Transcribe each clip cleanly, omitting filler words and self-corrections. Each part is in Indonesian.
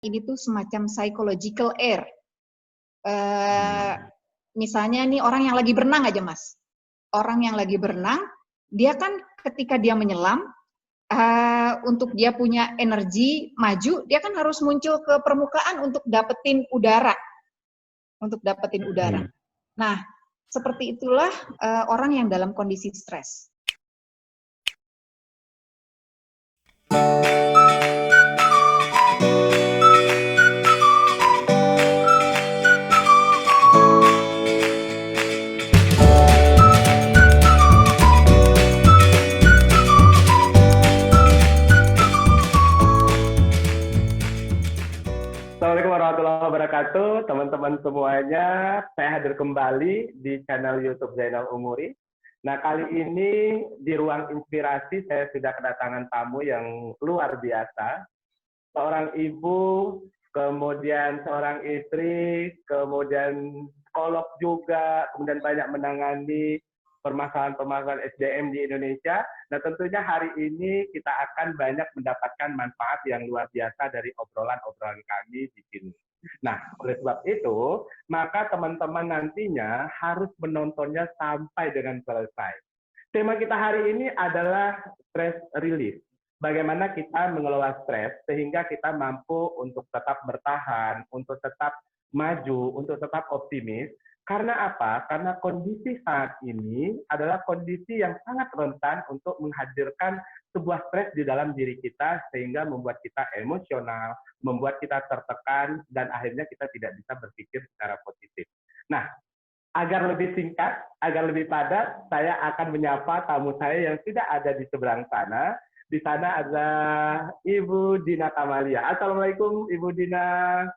ini tuh semacam psychological error. Misalnya nih orang yang lagi berenang aja Mas. Orang yang lagi berenang, dia kan ketika dia menyelam, untuk dia punya energi maju, dia kan harus muncul ke permukaan untuk dapetin udara. Nah, seperti itulah orang yang dalam kondisi stres. Assalamualaikum warahmatullahi wabarakatuh, teman-teman semuanya. Saya hadir kembali di channel YouTube Zainal Umuri. Nah, kali ini di ruang inspirasi saya sudah kedatangan tamu yang luar biasa. Seorang ibu, kemudian seorang istri, kemudian psikolog juga, kemudian banyak menangani permasalahan-permasalahan SDM di Indonesia. Nah, tentunya hari ini kita akan banyak mendapatkan manfaat yang luar biasa dari obrolan-obrolan kami di sini. Nah, oleh sebab itu, maka teman-teman nantinya harus menontonnya sampai dengan selesai. Tema kita hari ini adalah stress relief. Bagaimana kita mengelola stres sehingga kita mampu untuk tetap bertahan, untuk tetap maju, untuk tetap optimis. Karena apa? Karena kondisi saat ini adalah kondisi yang sangat rentan untuk menghadirkan sebuah stres di dalam diri kita sehingga membuat kita emosional, membuat kita tertekan, dan akhirnya kita tidak bisa berpikir secara positif. Nah, agar lebih singkat, agar lebih padat, saya akan menyapa tamu saya yang sudah ada di seberang sana. Di sana ada Ibu Dina Kamalia. Assalamualaikum, Ibu Dina.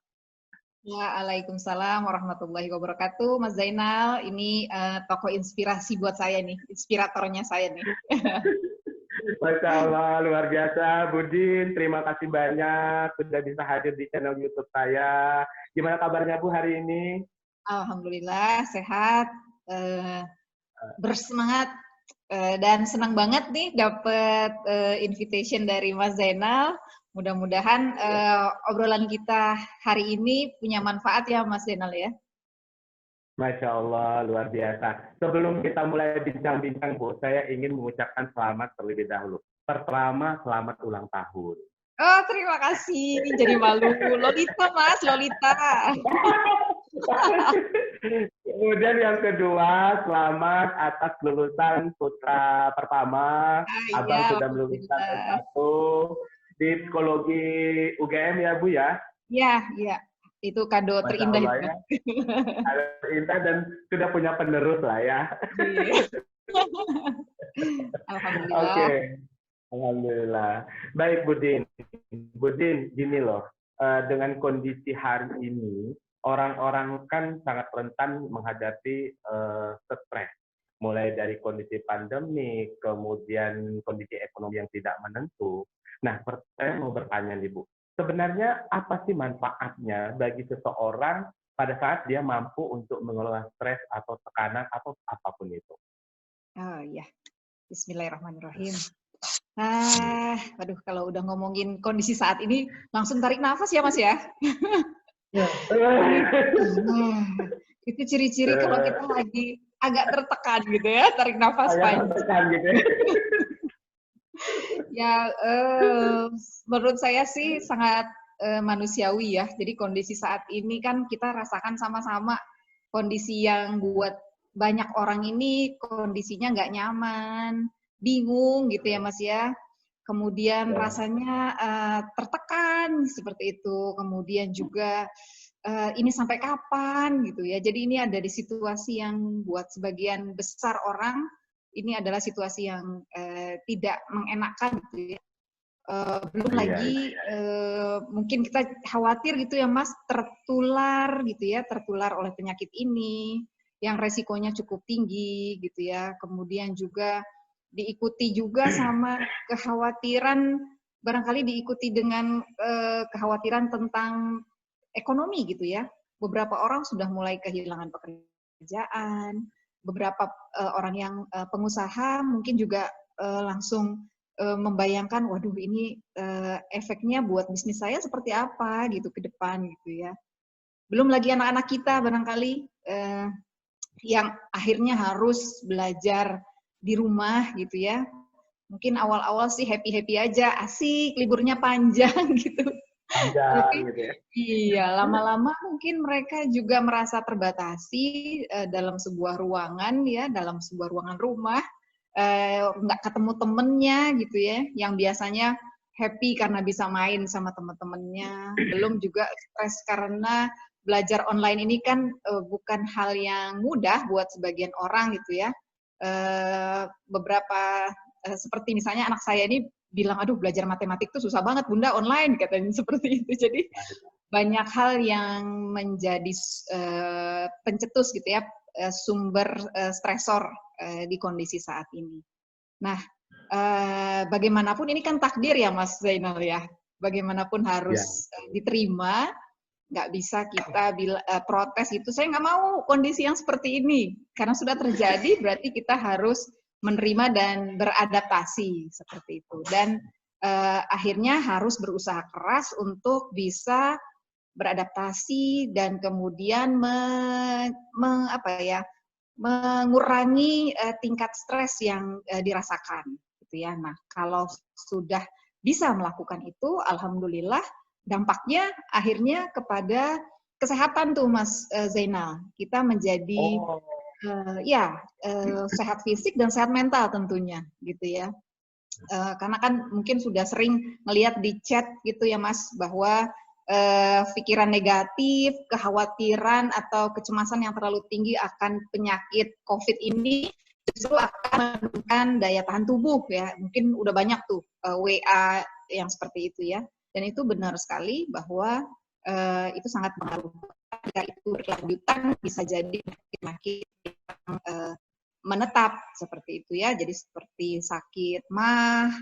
Waalaikumsalam warahmatullahi wabarakatuh, Mas Zainal. Ini tokoh inspirasi buat saya nih, inspiratornya saya nih. Masya Allah, luar biasa. Budin, terima kasih banyak sudah bisa hadir di channel YouTube saya. Gimana kabarnya Bu hari ini? Alhamdulillah, sehat, bersemangat, dan senang banget nih dapat invitation dari Mas Zainal. Mudah-mudahan obrolan kita hari ini punya manfaat ya Mas Zainal ya. Masya Allah, luar biasa. Sebelum kita mulai bincang-bincang, Bu, saya ingin mengucapkan selamat terlebih dahulu. Pertama, selamat ulang tahun. Oh, terima kasih. Jadi malu. Lolita, Mas, Lolita. Kemudian yang kedua, selamat atas lulusan putra pertama. Abang Ya, sudah meluluskan S1 di psikologi UGM ya, Bu ya? Iya. Itu kado Masya terindah Allah, itu. ya. Kado terindah dan sudah punya penerus lah ya. Alhamdulillah. Oke. Alhamdulillah. Baik, Budin. Budin, gini loh. Dengan kondisi hari ini, orang-orang kan sangat rentan menghadapi stres. Mulai dari kondisi pandemi, kemudian kondisi ekonomi yang tidak menentu. Nah, saya mau bertanya nih, Bu. Sebenarnya apa sih manfaatnya bagi seseorang pada saat dia mampu untuk mengelola stres atau tekanan atau apapun itu? Oh iya. Bismillahirrahmanirrahim. Waduh, kalau udah ngomongin kondisi saat ini, langsung tarik nafas ya, Mas ya. Itu ciri-ciri kalau kita lagi agak tertekan gitu ya, tarik nafas panjang. Gitu. Ya, menurut saya sih sangat manusiawi ya. Jadi kondisi saat ini kan kita rasakan sama-sama kondisi yang buat banyak orang ini kondisinya nggak nyaman, bingung gitu ya Mas ya. Kemudian rasanya tertekan seperti itu. Kemudian juga ini sampai kapan gitu ya. Jadi ini ada di situasi yang buat sebagian besar orang ini adalah situasi yang tidak mengenakan gitu ya. Belum lagi mungkin kita khawatir gitu ya Mas tertular gitu ya, tertular oleh penyakit ini yang resikonya cukup tinggi gitu ya. Kemudian juga diikuti juga sama kekhawatiran, barangkali diikuti dengan kekhawatiran tentang ekonomi gitu ya. Beberapa orang sudah mulai kehilangan pekerjaan, beberapa orang yang pengusaha mungkin juga langsung membayangkan, waduh ini efeknya buat bisnis saya seperti apa gitu ke depan gitu ya. Belum lagi anak-anak kita barangkali yang akhirnya harus belajar di rumah gitu ya. Mungkin awal-awal sih happy-happy aja, asik, liburnya panjang gitu. Panjang Tapi gitu ya. iya, lama-lama mungkin mereka juga merasa terbatasi dalam sebuah ruangan ya, dalam sebuah ruangan rumah, nggak ketemu temennya gitu ya, yang biasanya happy karena bisa main sama teman-temannya. Belum juga stres karena belajar online ini kan bukan hal yang mudah buat sebagian orang gitu ya. Beberapa seperti misalnya anak saya ini bilang, aduh belajar matematik tuh susah banget bunda online katanya seperti itu. Jadi banyak hal yang menjadi pencetus gitu ya, sumber stresor di kondisi saat ini. Nah, bagaimanapun ini kan takdir ya Mas Zainal ya. Bagaimanapun harus diterima, nggak bisa kita protes gitu. Saya nggak mau kondisi yang seperti ini. Karena sudah terjadi, berarti kita harus menerima dan beradaptasi seperti itu. Dan akhirnya harus berusaha keras untuk bisa beradaptasi dan kemudian mengurangi tingkat stres yang dirasakan gitu ya. Nah, kalau sudah bisa melakukan itu, alhamdulillah dampaknya akhirnya kepada kesehatan tuh Mas Zainal. Kita menjadi sehat fisik dan sehat mental tentunya gitu ya. Karena kan mungkin sudah sering melihat di chat gitu ya Mas, bahwa pikiran negatif, kekhawatiran atau kecemasan yang terlalu tinggi akan penyakit COVID ini justru akan menurunkan daya tahan tubuh ya. Mungkin udah banyak tuh WA yang seperti itu ya. Dan itu benar sekali bahwa itu sangat pengaruh. Jika itu berkelanjutan bisa jadi penyakit yang menetap seperti itu ya. Jadi seperti sakit MAH,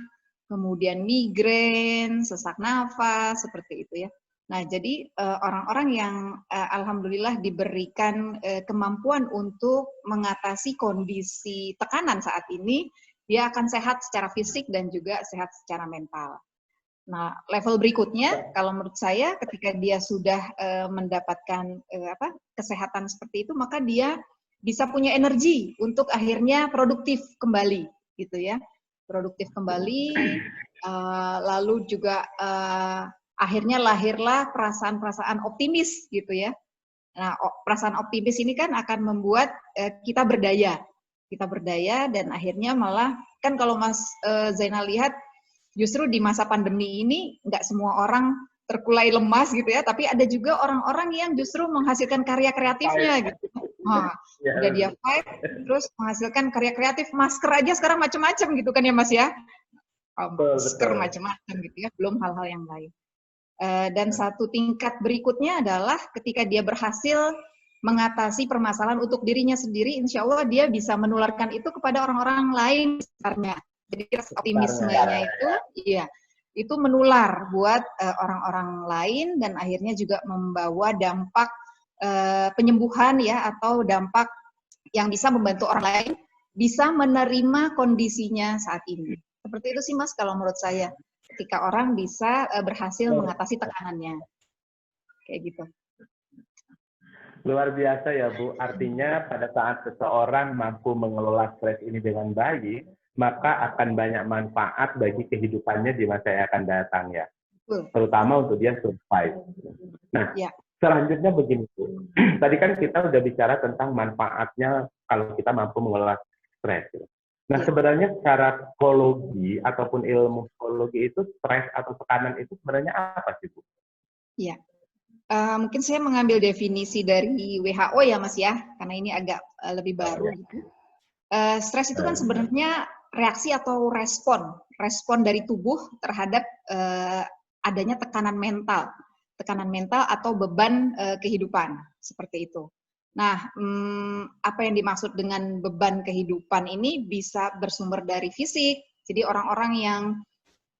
kemudian migrain, sesak nafas, seperti itu ya. Nah, jadi orang-orang yang alhamdulillah diberikan kemampuan untuk mengatasi kondisi tekanan saat ini, dia akan sehat secara fisik dan juga sehat secara mental. Nah, level berikutnya, kalau menurut saya, ketika dia sudah mendapatkan kesehatan seperti itu, maka dia bisa punya energi untuk akhirnya produktif kembali, gitu ya, produktif kembali, lalu juga akhirnya lahirlah perasaan-perasaan optimis, gitu ya. Nah, perasaan optimis ini kan akan membuat kita berdaya dan akhirnya malah kan kalau Mas Zainal lihat justru di masa pandemi ini nggak semua orang terkulai lemas gitu ya, tapi ada juga orang-orang yang justru menghasilkan karya kreatifnya gitu. Nah, udah dia fight, terus menghasilkan karya kreatif, masker aja sekarang macam-macam gitu kan ya Mas ya, masker macam-macam gitu ya, belum hal-hal yang lain. Dan satu tingkat berikutnya adalah ketika dia berhasil mengatasi permasalahan untuk dirinya sendiri, insya Allah dia bisa menularkan itu kepada orang-orang lain sekitarnya. Jadi optimismenya itu, iya, itu menular buat orang-orang lain dan akhirnya juga membawa dampak penyembuhan ya atau dampak yang bisa membantu orang lain bisa menerima kondisinya saat ini. Seperti itu sih Mas kalau menurut saya. Ketika orang bisa berhasil mengatasi tekanannya. Kayak gitu. Luar biasa ya Bu, artinya pada saat seseorang mampu mengelola stres ini dengan baik, maka akan banyak manfaat bagi kehidupannya di masa yang akan datang ya. Terutama untuk dia survive. Nah, selanjutnya begini Bu, tadi kan kita udah bicara tentang manfaatnya kalau kita mampu mengelola stres. Nah, sebenarnya secara psikologi ataupun ilmu psikologi itu stres atau tekanan itu sebenarnya apa sih Bu? Iya. Mungkin saya mengambil definisi dari WHO ya Mas ya, karena ini agak lebih baru gitu. Stres itu kan sebenarnya reaksi atau respon dari tubuh terhadap adanya tekanan mental atau beban kehidupan seperti itu. Nah, apa yang dimaksud dengan beban kehidupan ini bisa bersumber dari fisik. Jadi orang-orang yang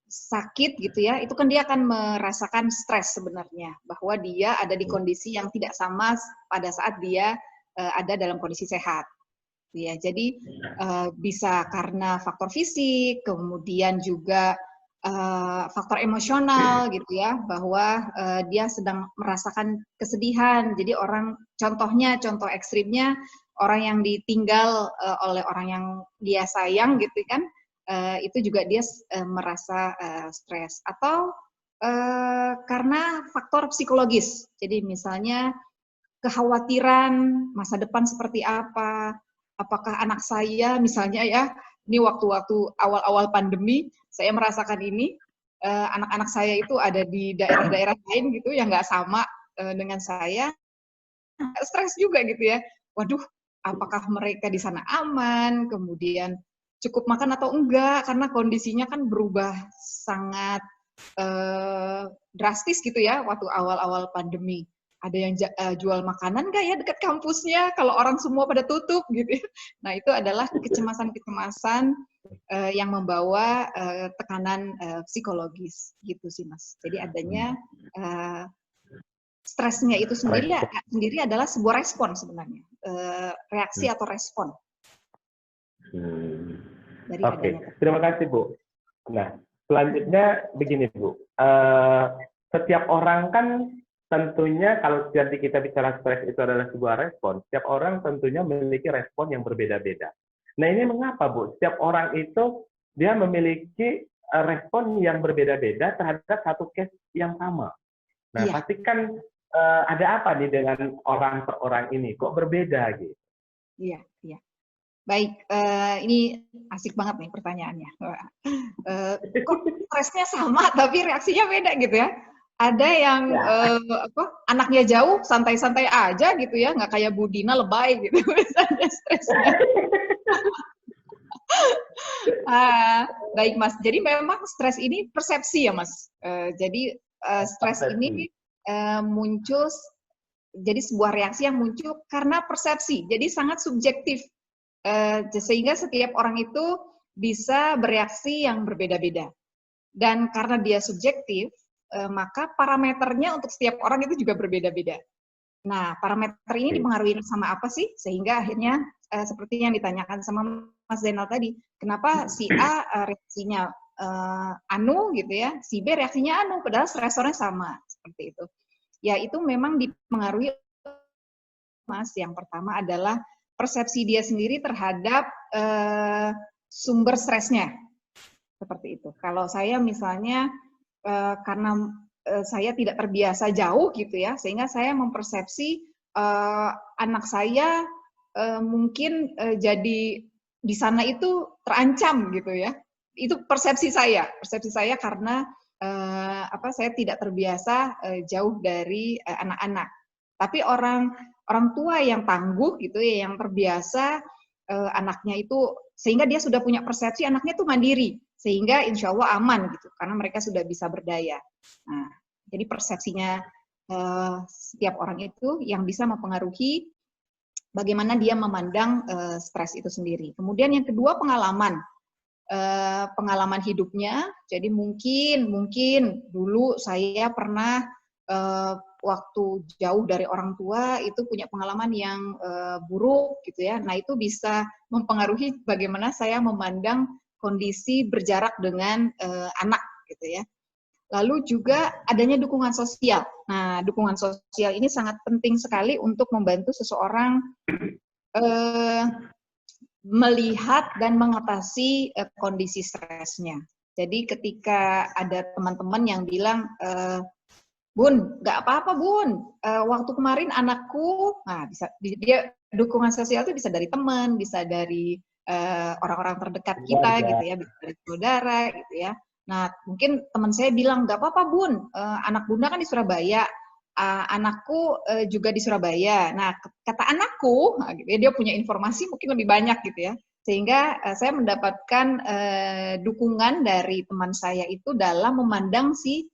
sakit gitu ya, itu kan dia akan merasakan stres sebenarnya, bahwa dia ada di kondisi yang tidak sama pada saat dia ada dalam kondisi sehat. Ya, jadi bisa karena faktor fisik, kemudian juga faktor emosional gitu ya, bahwa dia sedang merasakan kesedihan. Jadi contoh ekstrimnya orang yang ditinggal oleh orang yang dia sayang gitu kan, itu juga dia merasa stres. Atau karena faktor psikologis. Jadi misalnya kekhawatiran masa depan seperti apa, apakah anak saya misalnya ya, ini waktu-waktu awal-awal pandemi, saya merasakan ini, anak-anak saya itu ada di daerah-daerah lain gitu yang nggak sama dengan saya, stres juga gitu ya. Waduh, apakah mereka di sana aman, kemudian cukup makan atau enggak, karena kondisinya kan berubah sangat drastis gitu ya waktu awal-awal pandemi. Ada yang jual makanan nggak ya dekat kampusnya kalau orang semua pada tutup gitu ya. Nah itu adalah kecemasan-kecemasan yang membawa tekanan psikologis gitu sih Mas. Jadi adanya stresnya itu sendiri adalah sebuah respon sebenarnya, reaksi atau respon dari Oke, adanya. terima kasih Bu. Nah, selanjutnya begini Bu, setiap orang kan tentunya kalau jadi kita bicara stres itu adalah sebuah respon, setiap orang tentunya memiliki respon yang berbeda-beda. Nah ini mengapa Bu? Setiap orang itu dia memiliki respon yang berbeda-beda terhadap satu case yang sama. Nah Iya. pasti kan ada apa nih dengan orang per orang ini? Kok berbeda gitu? Iya, iya. Baik, ini asik banget nih pertanyaannya. Kok stresnya sama tapi reaksinya beda gitu ya? Ada yang anaknya jauh santai-santai aja gitu ya, nggak kayak Bu Dina lebay gitu misalnya stresnya. Baik Mas, jadi memang stres ini persepsi ya Mas. Jadi stres ini muncul, jadi sebuah reaksi yang muncul karena persepsi, jadi sangat subjektif. Sehingga setiap orang itu bisa bereaksi yang berbeda-beda. Dan karena dia subjektif, maka parameternya untuk setiap orang itu juga berbeda-beda. Nah, parameter ini dipengaruhi sama apa sih? Sehingga akhirnya seperti yang ditanyakan sama Mas Zainal tadi, kenapa si A reaksinya anu gitu ya, si B reaksinya anu, padahal stresornya sama, seperti itu. Ya itu memang dipengaruhi, Mas. Yang pertama adalah persepsi dia sendiri terhadap sumber stresnya, seperti itu. Kalau saya misalnya karena saya tidak terbiasa jauh gitu ya, sehingga saya mempersepsi anak saya mungkin jadi di sana itu terancam gitu ya. Itu persepsi saya karena saya tidak terbiasa jauh dari anak-anak. Tapi orang tua yang tangguh gitu ya, yang terbiasa anaknya itu, sehingga dia sudah punya persepsi anaknya itu mandiri, sehingga insya Allah aman gitu, karena mereka sudah bisa berdaya. Nah, jadi persepsinya setiap orang itu yang bisa mempengaruhi bagaimana dia memandang stres itu sendiri. Kemudian yang kedua pengalaman hidupnya. Jadi mungkin dulu saya pernah waktu jauh dari orang tua itu punya pengalaman yang buruk gitu ya. Nah itu bisa mempengaruhi bagaimana saya memandang kondisi berjarak dengan anak gitu ya. Lalu juga adanya dukungan sosial. Nah, dukungan sosial ini sangat penting sekali untuk membantu seseorang melihat dan mengatasi kondisi stresnya. Jadi ketika ada teman-teman yang bilang, Bun, nggak apa-apa Bun, waktu kemarin anakku, nah dia dukungan sosial itu bisa dari teman, bisa dari orang-orang terdekat kita gitu ya, bisa dari saudara gitu ya. Nah mungkin teman saya bilang, nggak apa-apa Bun, anak Bunda kan di Surabaya, anakku juga di Surabaya. Nah kata anakku, nah, gitu ya, dia punya informasi mungkin lebih banyak gitu ya, sehingga saya mendapatkan dukungan dari teman saya itu dalam memandang si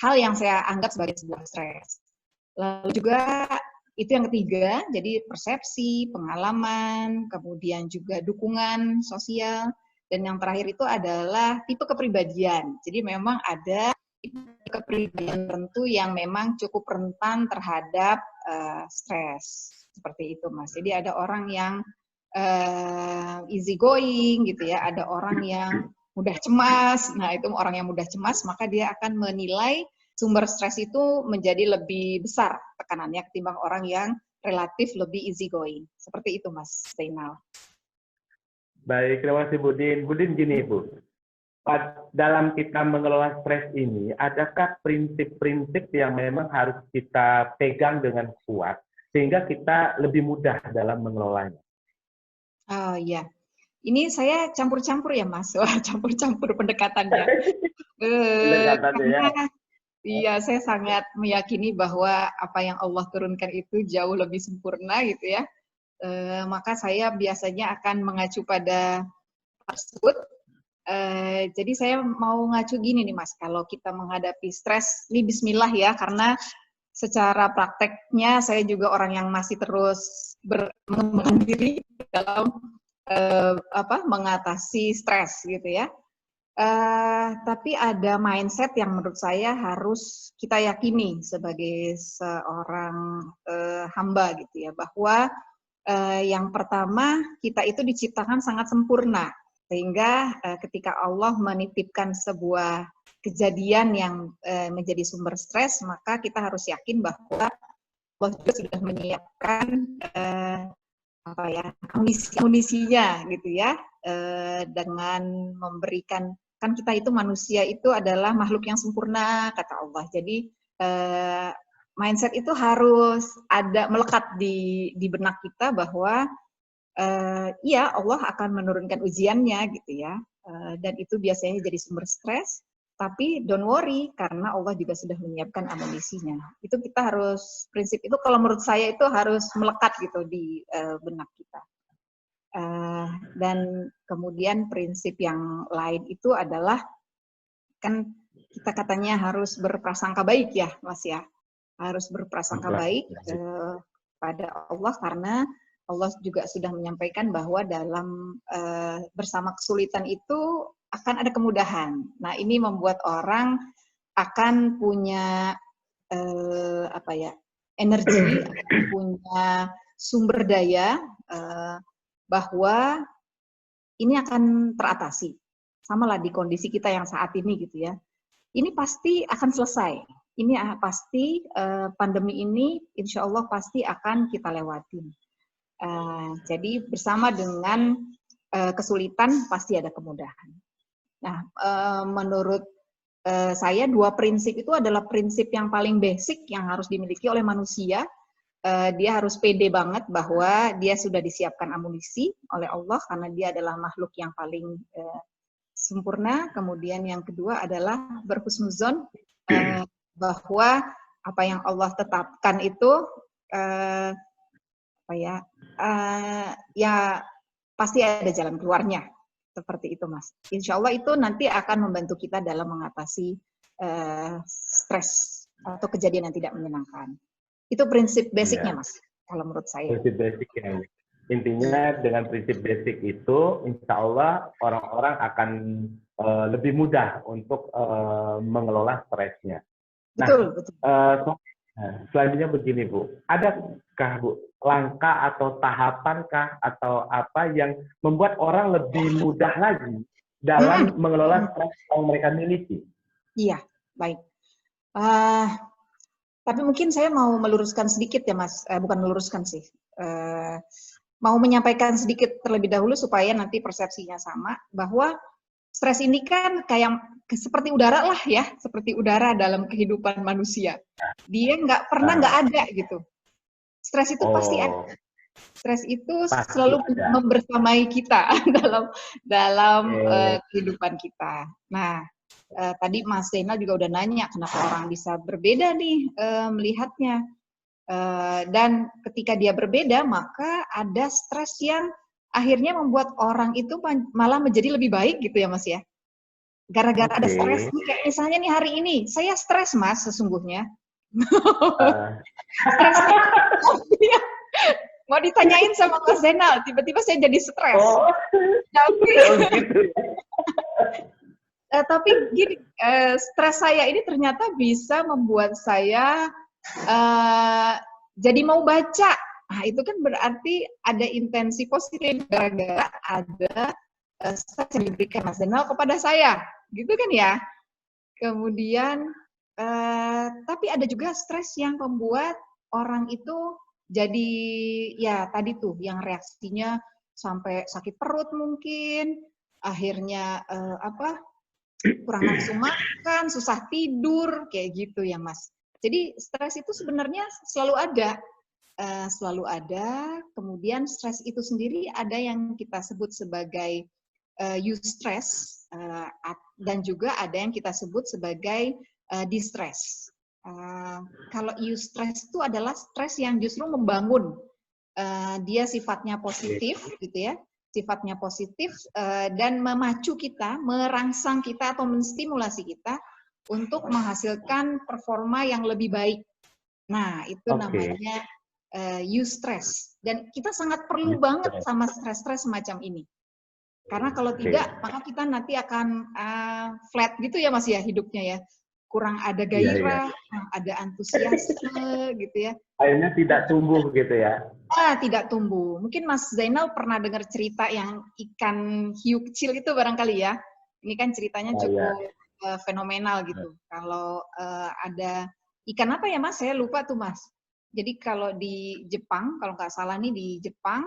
hal yang saya anggap sebagai sebuah stres. Lalu juga itu yang ketiga, jadi persepsi, pengalaman, kemudian juga dukungan sosial, dan yang terakhir itu adalah tipe kepribadian. Jadi memang ada tipe kepribadian tertentu yang memang cukup rentan terhadap stres. Seperti itu, Mas. Jadi ada orang yang easy going gitu ya, ada orang yang mudah cemas. Nah, itu orang yang mudah cemas maka dia akan menilai sumber stres itu menjadi lebih besar tekanannya ketimbang orang yang relatif lebih easy going. Seperti itu Mas Zainal. Baik, terima kasih Budin. Budin gini Bu, dalam kita mengelola stres ini, adakah prinsip-prinsip yang memang harus kita pegang dengan kuat sehingga kita lebih mudah dalam mengelolanya? Oh iya, ini saya campur-campur ya Mas, wah campur-campur pendekatannya. Pendekatannya ya. Karena iya, saya sangat meyakini bahwa apa yang Allah turunkan itu jauh lebih sempurna gitu ya. Maka saya biasanya akan mengacu pada tersebut. Jadi saya mau ngacu gini nih Mas, kalau kita menghadapi stres, ini bismillah ya, karena secara prakteknya saya juga orang yang masih terus mengembangkan diri dalam mengatasi stres gitu ya. Tapi ada mindset yang menurut saya harus kita yakini sebagai seorang hamba gitu ya, bahwa yang pertama kita itu diciptakan sangat sempurna, sehingga ketika Allah menitipkan sebuah kejadian yang menjadi sumber stres, maka kita harus yakin bahwa Allah juga sudah menyiapkan amunisinya gitu ya, dengan memberikan, kan kita itu manusia itu adalah makhluk yang sempurna kata Allah. Jadi mindset itu harus ada, melekat di benak kita bahwa iya Allah akan menurunkan ujiannya gitu ya, dan itu biasanya jadi sumber stres. Tapi don't worry, karena Allah juga sudah menyiapkan amunisinya. Itu kita harus, prinsip itu kalau menurut saya itu harus melekat gitu di benak kita. Dan kemudian prinsip yang lain itu adalah, kan kita katanya harus berprasangka baik ya Mas ya. Harus berprasangka baik pada Allah, karena Allah juga sudah menyampaikan bahwa dalam bersama kesulitan itu akan ada kemudahan. Nah, ini membuat orang akan punya energi, punya sumber daya bahwa ini akan teratasi. Sama lah di kondisi kita yang saat ini gitu ya. Ini pasti akan selesai. Ini pasti pandemi ini insya Allah pasti akan kita lewatin. Jadi bersama dengan kesulitan pasti ada kemudahan. Nah, menurut saya dua prinsip itu adalah prinsip yang paling basic yang harus dimiliki oleh manusia. Dia harus pede banget bahwa dia sudah disiapkan amunisi oleh Allah karena dia adalah makhluk yang paling sempurna. Kemudian yang kedua adalah berhusnuzon bahwa apa yang Allah tetapkan itu ya pasti ada jalan keluarnya. Seperti itu Mas. Insya Allah itu nanti akan membantu kita dalam mengatasi stres atau kejadian yang tidak menyenangkan. Itu prinsip basicnya Mas, kalau menurut saya. Prinsip basicnya. Intinya dengan prinsip basic itu, insya Allah orang-orang akan lebih mudah untuk mengelola stresnya. Betul, betul. Selanjutnya begini Bu, adakah Bu langkah atau tahapankah atau apa yang membuat orang lebih mudah lagi dalam mengelola stres yang mereka miliki? Iya, baik. Tapi mungkin saya mau meluruskan sedikit ya Mas, bukan meluruskan sih, mau menyampaikan sedikit terlebih dahulu supaya nanti persepsinya sama, bahwa stres ini kan kayak seperti udara lah ya, seperti udara dalam kehidupan manusia. Dia nggak pernah nggak ada gitu. Stres itu pasti ada. Stres itu selalu membersamai kita dalam kehidupan kita. Nah, tadi Mas Zainal juga udah nanya kenapa orang bisa berbeda nih melihatnya. Dan ketika dia berbeda, maka ada stres yang akhirnya membuat orang itu malah menjadi lebih baik gitu ya Mas ya. Gara-gara ada stres, kayak misalnya nih hari ini, saya stres Mas sesungguhnya. Stres. Mau ditanyain sama Mas Zainal, tiba-tiba saya jadi stres. Tapi gini, stres saya ini ternyata bisa membuat saya jadi mau baca. Nah, itu kan berarti ada intensi positif gara-gara ada stres yang diberikan Mas Zainal kepada saya, gitu kan ya. Kemudian, tapi ada juga stres yang membuat orang itu jadi, ya tadi tuh, yang reaksinya sampai sakit perut mungkin, akhirnya kurang nafsu makan, susah tidur, kayak gitu ya Mas. Jadi stres itu sebenarnya selalu ada. Kemudian stres itu sendiri ada yang kita sebut sebagai eustress, dan juga ada yang kita sebut sebagai distress. Kalau eustress itu adalah stres yang justru membangun, dia sifatnya positif, gitu ya. Sifatnya positif dan memacu kita, merangsang kita atau menstimulasi kita untuk menghasilkan performa yang lebih baik. Nah, itu namanya eustress. Dan kita sangat perlu banget sama stres-stres semacam ini. Karena kalau tidak, maka kita nanti akan flat gitu ya Mas ya hidupnya ya. Kurang ada gairah, kurang ada antusiasme gitu ya. Akhirnya tidak tumbuh gitu ya. Tidak tumbuh. Mungkin Mas Zainal pernah dengar cerita yang ikan hiu kecil itu barangkali ya. Ini kan ceritanya cukup fenomenal gitu. Kalau ada ikan apa ya Mas? Saya lupa tuh Mas. Jadi kalau di Jepang, kalau nggak salah nih di Jepang,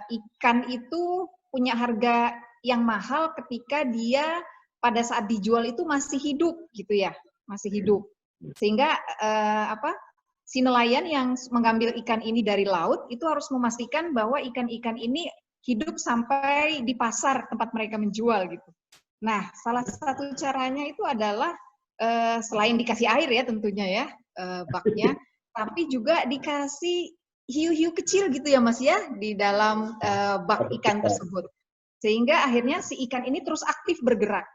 ikan itu punya harga yang mahal ketika dia pada saat dijual itu masih hidup gitu ya, masih hidup. Sehingga si nelayan yang mengambil ikan ini dari laut itu harus memastikan bahwa ikan-ikan ini hidup sampai di pasar tempat mereka menjual gitu. Nah, salah satu caranya itu adalah selain dikasih air ya tentunya ya baknya, tapi juga dikasih hiu-hiu kecil gitu ya Mas ya di dalam bak ikan tersebut. Sehingga akhirnya si ikan ini terus aktif bergerak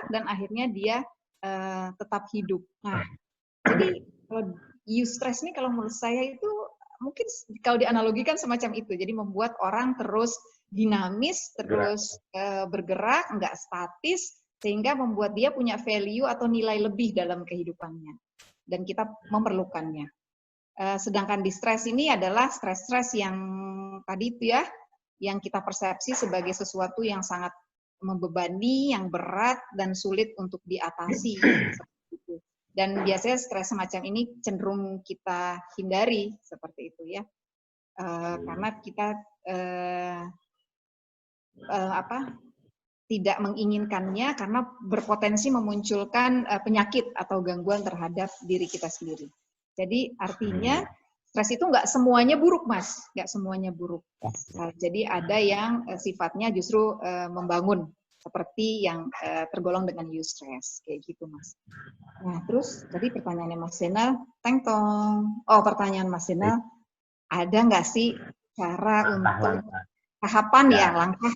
dan akhirnya dia tetap hidup. Nah, jadi eustress ini kalau menurut saya itu mungkin kalau dianalogikan semacam itu. Jadi membuat orang terus dinamis, terus bergerak, nggak statis, sehingga membuat dia punya value atau nilai lebih dalam kehidupannya. Dan kita memerlukannya. Sedangkan distress ini adalah stres-stres yang tadi itu ya, yang kita persepsi sebagai sesuatu yang sangat membebani, yang berat, dan sulit untuk diatasi. Dan biasanya stres semacam ini cenderung kita hindari, seperti itu ya. Karena kita tidak menginginkannya karena berpotensi memunculkan penyakit atau gangguan terhadap diri kita sendiri. Jadi artinya stres itu nggak semuanya buruk, Mas. Nggak semuanya buruk. Jadi ada yang sifatnya justru membangun, seperti yang tergolong dengan eustress, kayak gitu, Mas. Nah, terus tadi pertanyaannya Mas Zainal, pertanyaan Mas Zainal, ada nggak sih cara untuk tahapan ya, langkah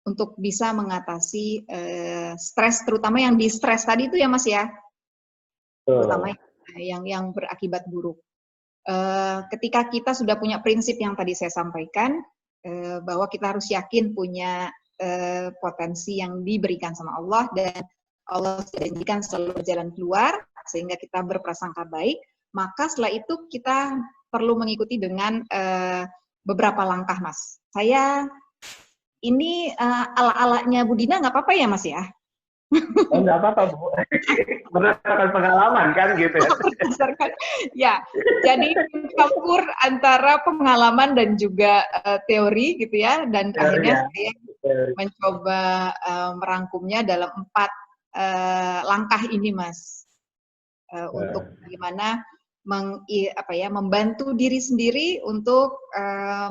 untuk bisa mengatasi stres, terutama yang di stres tadi itu ya, Mas ya, terutama yang berakibat buruk. Ketika kita sudah punya prinsip yang tadi saya sampaikan, bahwa kita harus yakin punya potensi yang diberikan sama Allah dan Allah janjikan selalu berjalan keluar sehingga kita berprasangka baik, maka setelah itu kita perlu mengikuti dengan beberapa langkah, Mas. Saya ini ala-alanya Bu Dina nggak apa-apa ya, Mas ya? Oh, nggak apa-apa, Bu. Berdasarkan pengalaman kan gitu ya. Berdasarkan, ya. Jadi campur antara pengalaman dan juga teori gitu ya, dan akhirnya saya mencoba merangkumnya dalam 4 langkah ini, Mas, untuk bagaimana membantu diri sendiri untuk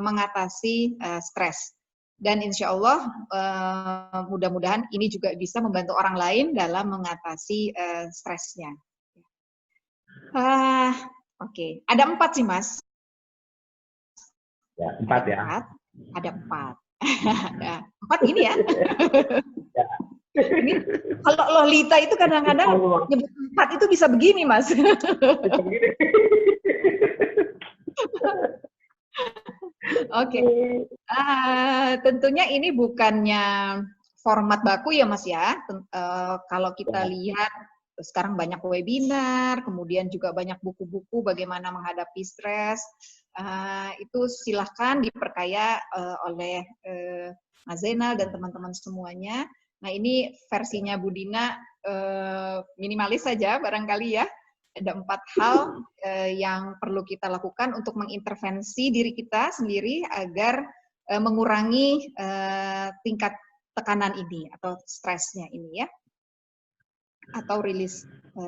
mengatasi stres. Dan insya Allah mudah-mudahan ini juga bisa membantu orang lain dalam mengatasi stresnya. Oke. Ada 4 sih, Mas. Ya, 4 ya. Ada 4. Ada 4 gini ya. Ini kalau Lolita itu kadang-kadang nyebut 4 itu bisa begini, Mas. Oke. Tentunya ini bukannya format baku ya, Mas ya. Kalau kita lihat sekarang banyak webinar, kemudian juga banyak buku-buku bagaimana menghadapi stres. Itu silahkan diperkaya oleh Mas Zainal dan teman-teman semuanya. Nah, ini versinya Budina minimalis saja barangkali ya. Ada 4 hal yang perlu kita lakukan untuk mengintervensi diri kita sendiri agar mengurangi tingkat tekanan ini atau stresnya ini ya, atau rilis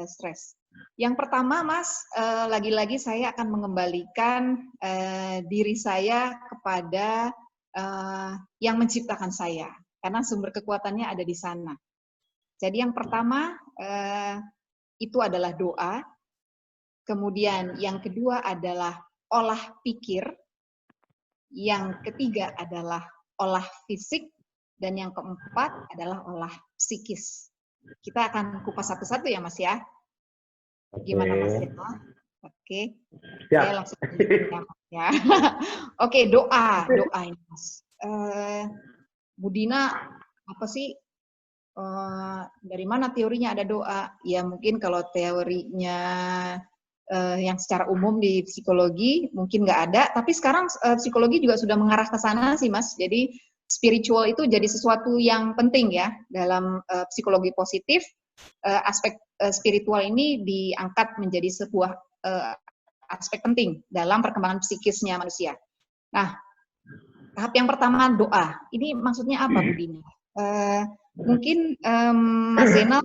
stres. Yang pertama, Mas, lagi-lagi saya akan mengembalikan diri saya kepada yang menciptakan saya, karena sumber kekuatannya ada di sana. Jadi yang pertama itu adalah doa, kemudian yang kedua adalah olah pikir, yang ketiga adalah olah fisik, dan yang keempat adalah olah psikis. Kita akan kupas satu-satu ya, Mas ya. Gimana Mas Zeno? Oke. Saya langsung ya. Oke, doa ini Mas. Budina apa sih? Dari mana teorinya ada doa? Ya mungkin kalau teorinya yang secara umum di psikologi mungkin nggak ada, tapi sekarang psikologi juga sudah mengarah ke sana sih Mas. Jadi spiritual itu jadi sesuatu yang penting ya dalam psikologi positif. Aspek spiritual ini diangkat menjadi sebuah aspek penting dalam perkembangan psikisnya manusia. Nah, tahap yang pertama doa. Ini maksudnya apa, Budina? Mungkin Mas Zainal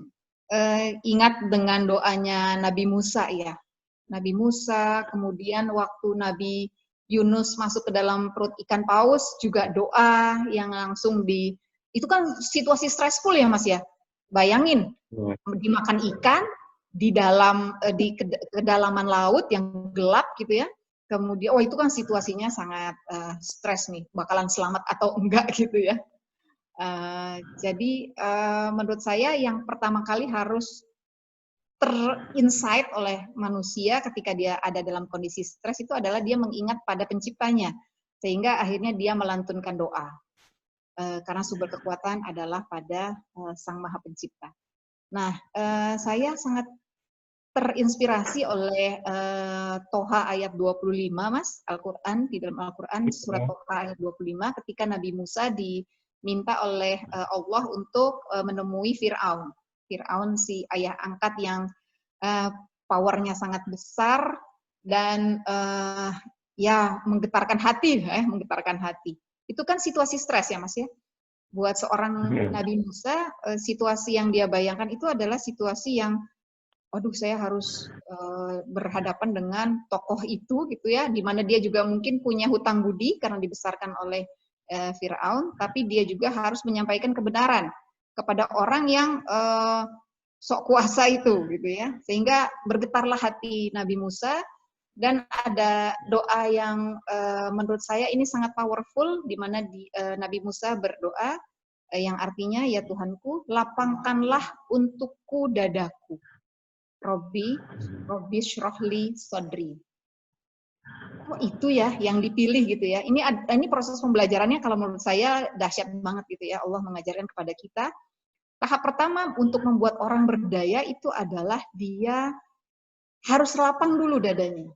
ingat dengan doanya Nabi Musa ya. Nabi Musa, kemudian waktu Nabi Yunus masuk ke dalam perut ikan paus juga doa yang langsung itu kan situasi stressful ya Mas ya. Bayangin dimakan ikan di dalam di kedalaman laut yang gelap gitu ya. Kemudian itu kan situasinya sangat stres nih, bakalan selamat atau enggak gitu ya. Jadi menurut saya yang pertama kali harus terinsight oleh manusia ketika dia ada dalam kondisi stres itu adalah dia mengingat pada penciptanya, sehingga akhirnya dia melantunkan doa. Karena sumber kekuatan adalah pada Sang Maha Pencipta. Nah, saya sangat terinspirasi oleh Toha ayat 25, Mas, Al-Quran, di dalam Al-Quran, surat Toha ayat 25, ketika Nabi Musa diminta oleh Allah untuk menemui Fir'aun. Fir'aun si ayah angkat yang powernya sangat besar dan ya menggetarkan hati, menggetarkan hati. Itu kan situasi stres ya Mas ya. Buat seorang Nabi Musa, situasi yang dia bayangkan itu adalah situasi yang waduh saya harus berhadapan dengan tokoh itu gitu ya, di mana dia juga mungkin punya hutang budi karena dibesarkan oleh Fir'aun, tapi dia juga harus menyampaikan kebenaran kepada orang yang sok kuasa itu gitu ya. Sehingga bergetarlah hati Nabi Musa. Dan ada doa yang menurut saya ini sangat powerful, di mana Nabi Musa berdoa yang artinya, ya Tuhanku, lapangkanlah untukku dadaku. Robbi shrohli sodri. Oh itu ya yang dipilih gitu ya. Ini proses pembelajarannya kalau menurut saya dahsyat banget gitu ya. Allah mengajarkan kepada kita. Tahap pertama untuk membuat orang berdaya itu adalah dia harus lapang dulu dadanya.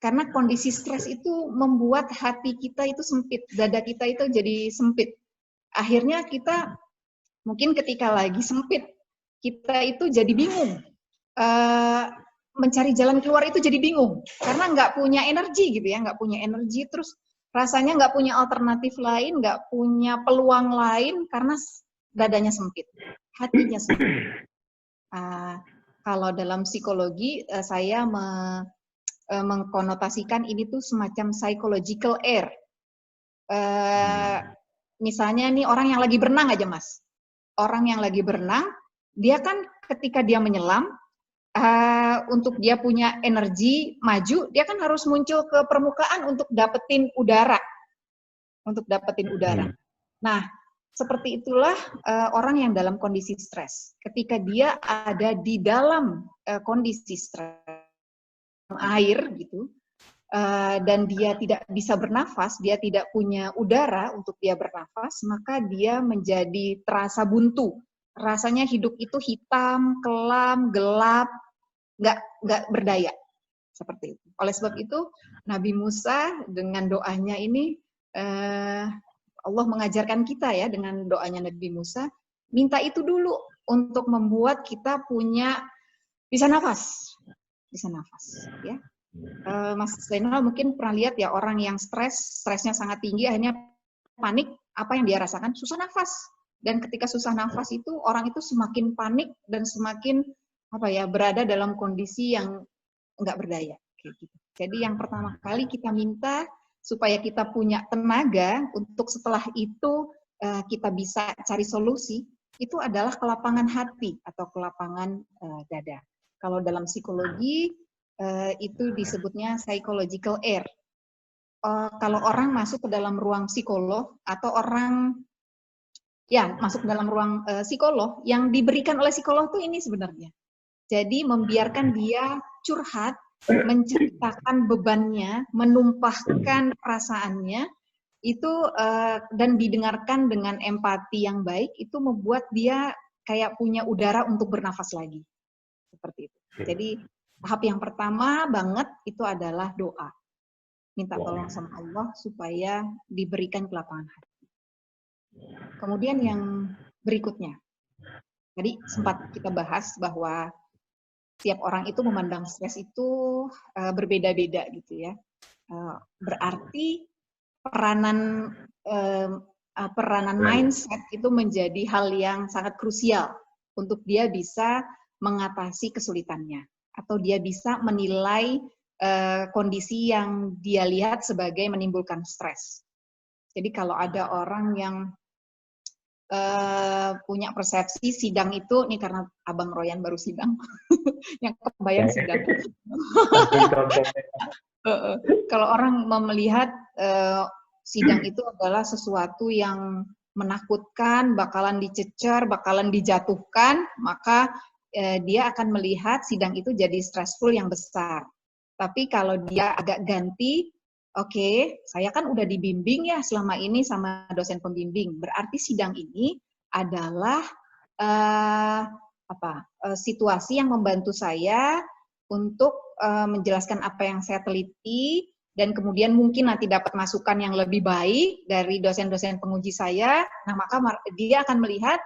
Karena kondisi stres itu membuat hati kita itu sempit, dada kita itu jadi sempit. Akhirnya kita mungkin ketika lagi sempit, kita itu jadi bingung. Mencari jalan keluar itu jadi bingung. Karena nggak punya energi gitu ya, nggak punya energi, terus rasanya nggak punya alternatif lain, nggak punya peluang lain karena dadanya sempit, hatinya sempit. Kalau dalam psikologi, saya mengkonotasikan ini tuh semacam psychological air. Misalnya nih orang yang lagi berenang aja Mas. Orang yang lagi berenang, dia kan ketika dia menyelam, untuk dia punya energi maju, dia kan harus muncul ke permukaan untuk dapetin udara. Nah, seperti itulah orang yang dalam kondisi stres. Ketika dia ada di dalam kondisi stres, air gitu, dan dia tidak bisa bernafas, dia tidak punya udara untuk dia bernafas, maka dia menjadi terasa buntu, rasanya hidup itu hitam, kelam, gelap, nggak berdaya. Seperti itu. Oleh sebab itu, Nabi Musa dengan doanya ini, Allah mengajarkan kita ya dengan doanya Nabi Musa, minta itu dulu untuk membuat kita bisa nafas, ya. Mas Zainal mungkin pernah lihat ya orang yang stresnya sangat tinggi, akhirnya panik, apa yang dia rasakan? Susah nafas. Dan ketika susah nafas itu, orang itu semakin panik dan semakin berada dalam kondisi yang nggak berdaya. Kayak gitu. Jadi yang pertama kali kita minta supaya kita punya tenaga untuk setelah itu kita bisa cari solusi, itu adalah kelapangan hati atau kelapangan dada. Kalau dalam psikologi itu disebutnya psychological air. Kalau orang masuk ke dalam ruang psikolog atau orang masuk ke dalam ruang psikolog, yang diberikan oleh psikolog itu ini sebenarnya. Jadi membiarkan dia curhat, menceritakan bebannya, menumpahkan perasaannya, itu dan didengarkan dengan empati yang baik, itu membuat dia kayak punya udara untuk bernafas lagi. Seperti itu. Jadi tahap yang pertama banget itu adalah doa. Minta tolong sama Allah supaya diberikan kelapangan hati. Kemudian yang berikutnya, tadi sempat kita bahas bahwa setiap orang itu memandang stres itu berbeda-beda gitu ya. Berarti peranan mindset itu menjadi hal yang sangat krusial untuk dia bisa mengatasi kesulitannya atau dia bisa menilai kondisi yang dia lihat sebagai menimbulkan stres. Jadi kalau ada orang yang punya persepsi sidang itu, nih karena Abang Royan baru sidang, yang kebayang sidang. Kalau orang melihat sidang itu adalah sesuatu yang menakutkan, bakalan dicecer, bakalan dijatuhkan, maka dia akan melihat sidang itu jadi stressful yang besar. Tapi kalau dia agak ganti, oke, saya kan udah dibimbing ya selama ini sama dosen pembimbing. Berarti sidang ini adalah situasi yang membantu saya untuk menjelaskan apa yang saya teliti, dan kemudian mungkin nanti dapat masukan yang lebih baik dari dosen-dosen penguji saya. Nah, maka dia akan melihat,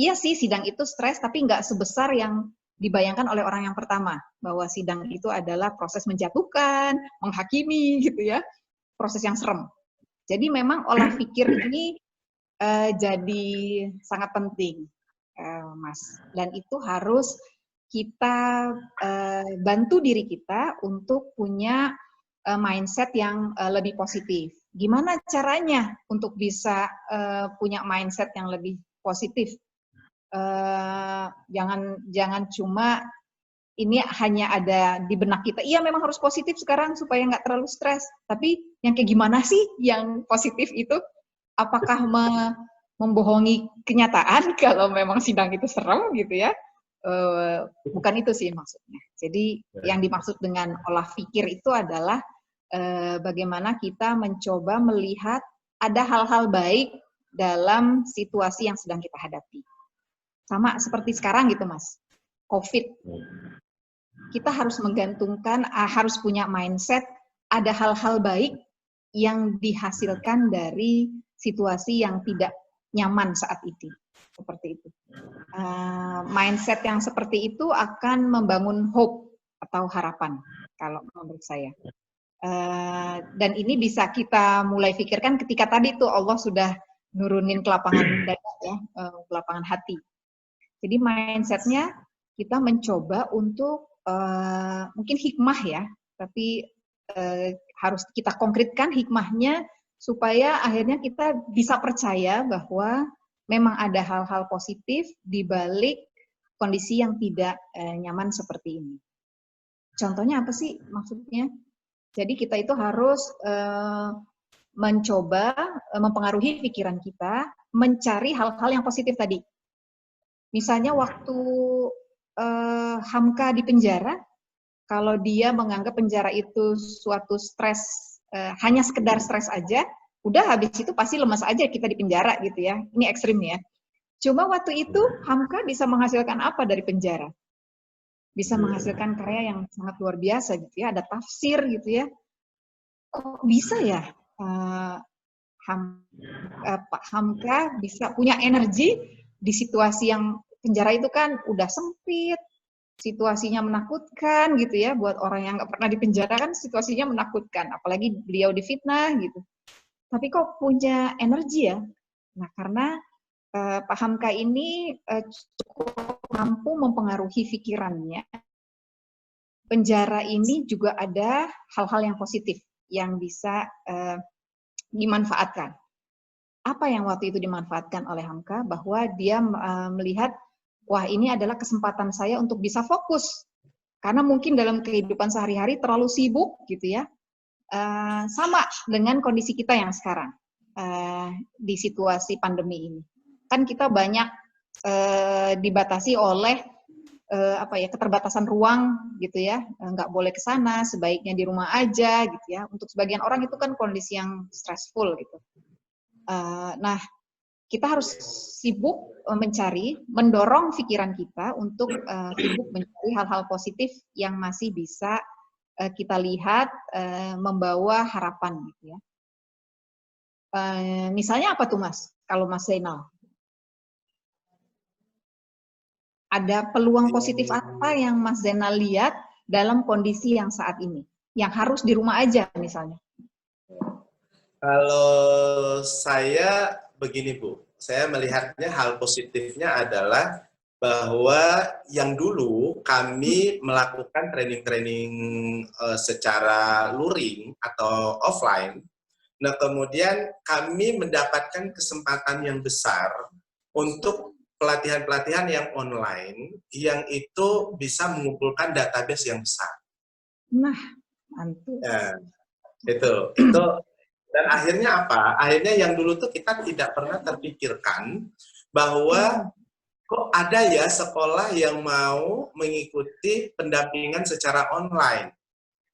iya sih sidang itu stres, tapi nggak sebesar yang dibayangkan oleh orang yang pertama, bahwa sidang itu adalah proses menjatuhkan, menghakimi, gitu ya, proses yang serem. Jadi memang olah pikir ini jadi sangat penting, Mas. Dan itu harus kita bantu diri kita untuk punya mindset yang lebih positif. Gimana caranya untuk bisa punya mindset yang lebih positif? Jangan cuma ini hanya ada di benak kita. Iya memang harus positif sekarang supaya nggak terlalu stres. Tapi yang kayak gimana sih yang positif itu? Apakah membohongi kenyataan kalau memang sidang itu serem gitu ya? Bukan itu sih maksudnya. Jadi yang dimaksud dengan olah pikir itu adalah bagaimana kita mencoba melihat ada hal-hal baik dalam situasi yang sedang kita hadapi. Sama seperti sekarang gitu Mas, COVID. Kita harus menggantungkan, harus punya mindset, ada hal-hal baik yang dihasilkan dari situasi yang tidak nyaman saat itu. Seperti itu. Mindset yang seperti itu akan membangun hope atau harapan, kalau menurut saya. Dan ini bisa kita mulai pikirkan ketika tadi tuh Allah sudah nurunin kelapangan dada ya, kelapangan hati. Jadi mindset-nya kita mencoba untuk mungkin hikmah ya, tapi harus kita konkretkan hikmahnya supaya akhirnya kita bisa percaya bahwa memang ada hal-hal positif di balik kondisi yang tidak nyaman seperti ini. Contohnya apa sih maksudnya? Jadi kita itu harus mencoba mempengaruhi pikiran kita, mencari hal-hal yang positif tadi. Misalnya waktu Hamka di penjara, kalau dia menganggap penjara itu suatu stres, hanya sekedar stres aja, udah habis itu pasti lemas aja kita di penjara gitu ya. Ini ekstrim ya. Cuma waktu itu Hamka bisa menghasilkan apa dari penjara? Bisa menghasilkan karya yang sangat luar biasa gitu ya, ada tafsir gitu ya. Kok bisa ya Pak Hamka bisa punya energi di situasi yang penjara itu kan udah sempit, situasinya menakutkan gitu ya, buat orang yang nggak pernah di penjara kan situasinya menakutkan, apalagi beliau difitnah gitu. Tapi kok punya energi ya? Nah karena Pak Hamka ini cukup mampu mempengaruhi pikirannya. Penjara ini juga ada hal-hal yang positif yang bisa dimanfaatkan. Apa yang waktu itu dimanfaatkan oleh Hamka? Bahwa dia melihat, wah ini adalah kesempatan saya untuk bisa fokus. Karena mungkin dalam kehidupan sehari-hari terlalu sibuk gitu ya. Sama dengan kondisi kita yang sekarang di situasi pandemi ini. Kan kita banyak dibatasi oleh keterbatasan ruang gitu ya, nggak boleh ke sana, sebaiknya di rumah aja gitu ya. Untuk sebagian orang itu kan kondisi yang stressful gitu. Nah, kita harus sibuk mendorong pikiran kita untuk sibuk mencari hal-hal positif yang masih bisa kita lihat membawa harapan gitu ya. Misalnya apa tuh Mas? Kalau Mas Zainal? Ada peluang positif apa yang Mas Zainal lihat dalam kondisi yang saat ini? Yang harus di rumah aja misalnya. Kalau saya begini Bu, saya melihatnya hal positifnya adalah bahwa yang dulu kami melakukan training-training secara luring atau offline, nah kemudian kami mendapatkan kesempatan yang besar untuk pelatihan-pelatihan yang online yang itu bisa mengumpulkan database yang besar. Nah, mantul. Ya, itu. Dan akhirnya apa? Akhirnya yang dulu tuh kita tidak pernah terpikirkan bahwa kok ada ya sekolah yang mau mengikuti pendampingan secara online.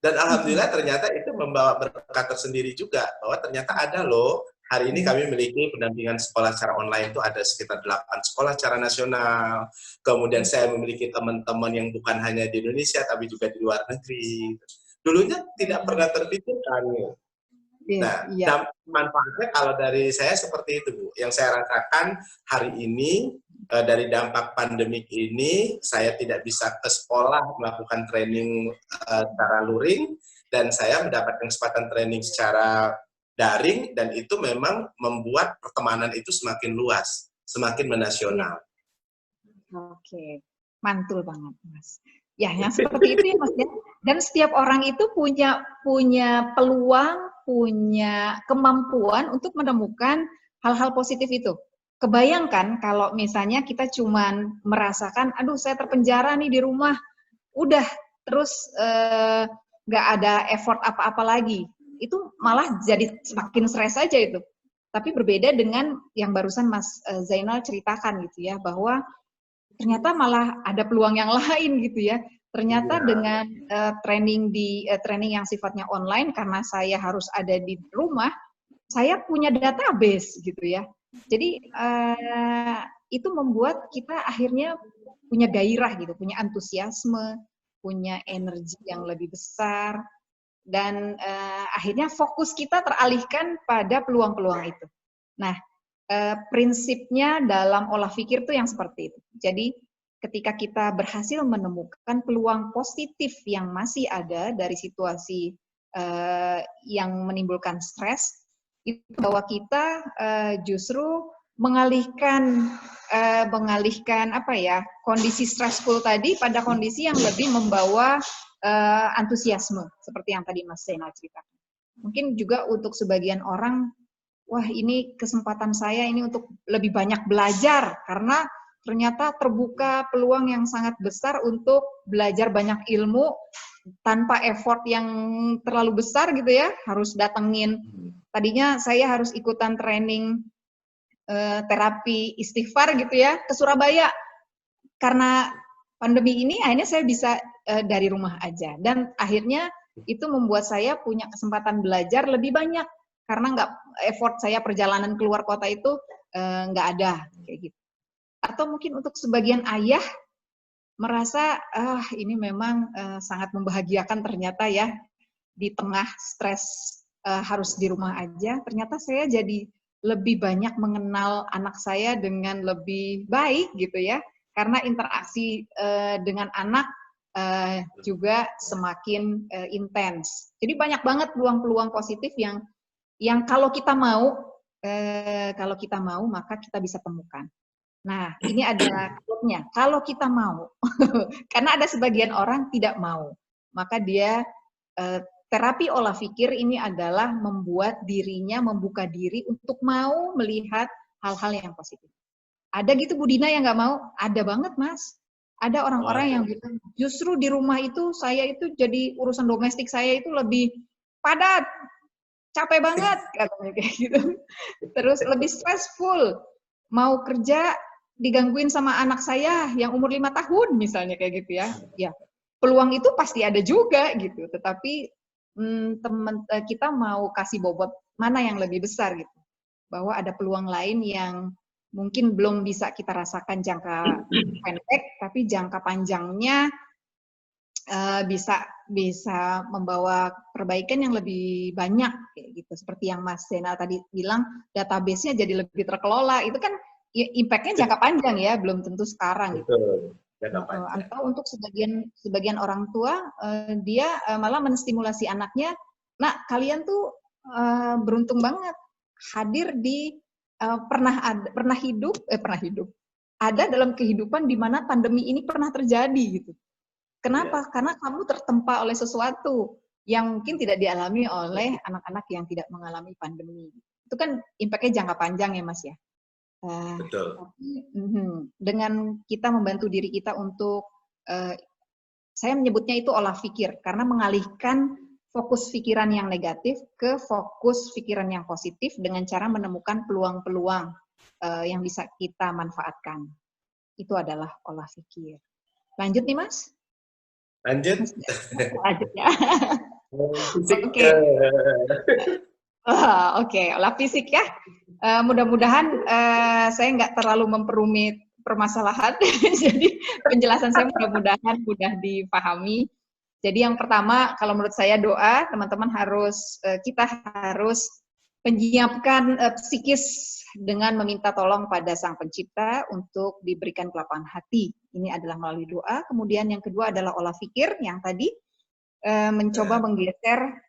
Dan alhamdulillah ternyata itu membawa berkat tersendiri juga, bahwa ternyata ada loh. Hari ini kami memiliki pendampingan sekolah secara online itu ada sekitar 8 sekolah secara nasional. Kemudian saya memiliki teman-teman yang bukan hanya di Indonesia, tapi juga di luar negeri. Dulunya tidak pernah terpikirkan. Nah, manfaatnya kalau dari saya seperti itu, Bu. Yang saya rasakan hari ini, dari dampak pandemik ini, saya tidak bisa ke sekolah melakukan training secara luring, dan saya mendapatkan kesempatan training secara daring, dan itu memang membuat pertemanan itu semakin luas, semakin menasional. Oke, mantul banget, Mas. Ya, yang seperti itu ya, Mas. Ya. Dan setiap orang itu punya peluang, punya kemampuan untuk menemukan hal-hal positif itu. Kebayangkan kalau misalnya kita cuman merasakan, aduh saya terpenjara nih di rumah, udah terus nggak ada effort apa-apa lagi. Itu malah jadi semakin stres aja itu. Tapi berbeda dengan yang barusan Mas Zainal ceritakan gitu ya, bahwa ternyata malah ada peluang yang lain gitu ya. Ternyata dengan training yang sifatnya online, karena saya harus ada di rumah, saya punya database gitu ya. Jadi itu membuat kita akhirnya punya gairah gitu, punya antusiasme, punya energi yang lebih besar, dan akhirnya fokus kita teralihkan pada peluang-peluang itu. Nah, prinsipnya dalam olah pikir itu yang seperti itu. Jadi ketika kita berhasil menemukan peluang positif yang masih ada dari situasi yang menimbulkan stres, itu bahwa kita justru mengalihkan kondisi stressful tadi pada kondisi yang lebih membawa antusiasme, seperti yang tadi Mas Zainal ceritakan. Mungkin juga untuk sebagian orang, wah ini kesempatan saya ini untuk lebih banyak belajar, karena ternyata terbuka peluang yang sangat besar untuk belajar banyak ilmu tanpa effort yang terlalu besar gitu ya, harus datengin. Tadinya saya harus ikutan training terapi istighfar gitu ya, ke Surabaya. Karena pandemi ini akhirnya saya bisa dari rumah aja. Dan akhirnya itu membuat saya punya kesempatan belajar lebih banyak. Karena nggak effort saya perjalanan keluar kota itu nggak ada kayak gitu. atau mungkin untuk sebagian ayah merasa ini memang sangat membahagiakan ternyata ya di tengah stres harus di rumah aja, ternyata saya jadi lebih banyak mengenal anak saya dengan lebih baik gitu ya, karena interaksi dengan anak juga semakin intens. Jadi banyak banget peluang-peluang positif yang kalau kita mau maka kita bisa temukan. Nah, ini ada quote-nya, kalau kita mau. Karena ada sebagian orang tidak mau. Maka dia terapi olah pikir ini adalah membuat dirinya membuka diri untuk mau melihat hal-hal yang positif. Ada gitu Bu Dina yang nggak mau? Ada banget Mas. Ada orang-orang yang bilang, justru di rumah itu saya itu jadi urusan domestik saya itu lebih padat, capek banget katanya kayak gitu. Terus lebih stressful, mau kerja digangguin sama anak saya yang umur 5 tahun misalnya kayak gitu ya. Ya, peluang itu pasti ada juga gitu, tetapi kita mau kasih bobot mana yang lebih besar gitu. Bahwa ada peluang lain yang mungkin belum bisa kita rasakan jangka pendek, tapi jangka panjangnya bisa membawa perbaikan yang lebih banyak kayak gitu. Seperti yang Mas Zainal tadi bilang, database-nya jadi lebih terkelola. Itu kan impact-nya jangka panjang ya, belum tentu sekarang gitu. Atau untuk sebagian orang tua dia malah menstimulasi anaknya, nah kalian tuh beruntung banget hadir di pernah hidup ada dalam kehidupan di mana pandemi ini pernah terjadi gitu. Kenapa? Karena kamu tertempa oleh sesuatu yang mungkin tidak dialami oleh anak-anak yang tidak mengalami pandemi. Itu kan impact-nya jangka panjang ya Mas ya. Betul. Tapi dengan kita membantu diri kita untuk, saya menyebutnya itu olah pikir, karena mengalihkan fokus pikiran yang negatif ke fokus pikiran yang positif dengan cara menemukan peluang-peluang yang bisa kita manfaatkan. Itu adalah olah pikir. Lanjut nih Mas? Lanjut. Lanjut ya. Oke, olah fisik ya. Mudah-mudahan saya nggak terlalu memperumit permasalahan, jadi penjelasan saya mudah-mudahan mudah dipahami. Jadi yang pertama, kalau menurut saya doa, teman-teman kita harus menyiapkan psikis dengan meminta tolong pada Sang Pencipta untuk diberikan kelapangan hati. Ini adalah melalui doa. Kemudian yang kedua adalah olah pikir yang tadi mencoba menggeser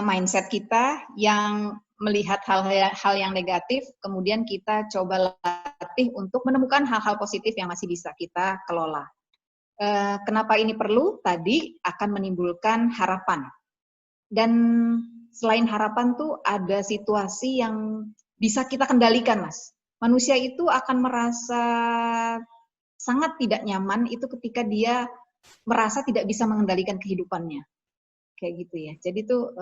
mindset kita yang melihat hal yang negatif, kemudian kita coba latih untuk menemukan hal-hal positif yang masih bisa kita kelola. Kenapa ini perlu? Tadi akan menimbulkan harapan. Dan selain harapan tuh ada situasi yang bisa kita kendalikan, Mas. Manusia itu akan merasa sangat tidak nyaman itu ketika dia merasa tidak bisa mengendalikan kehidupannya. Kayak gitu ya. Jadi tuh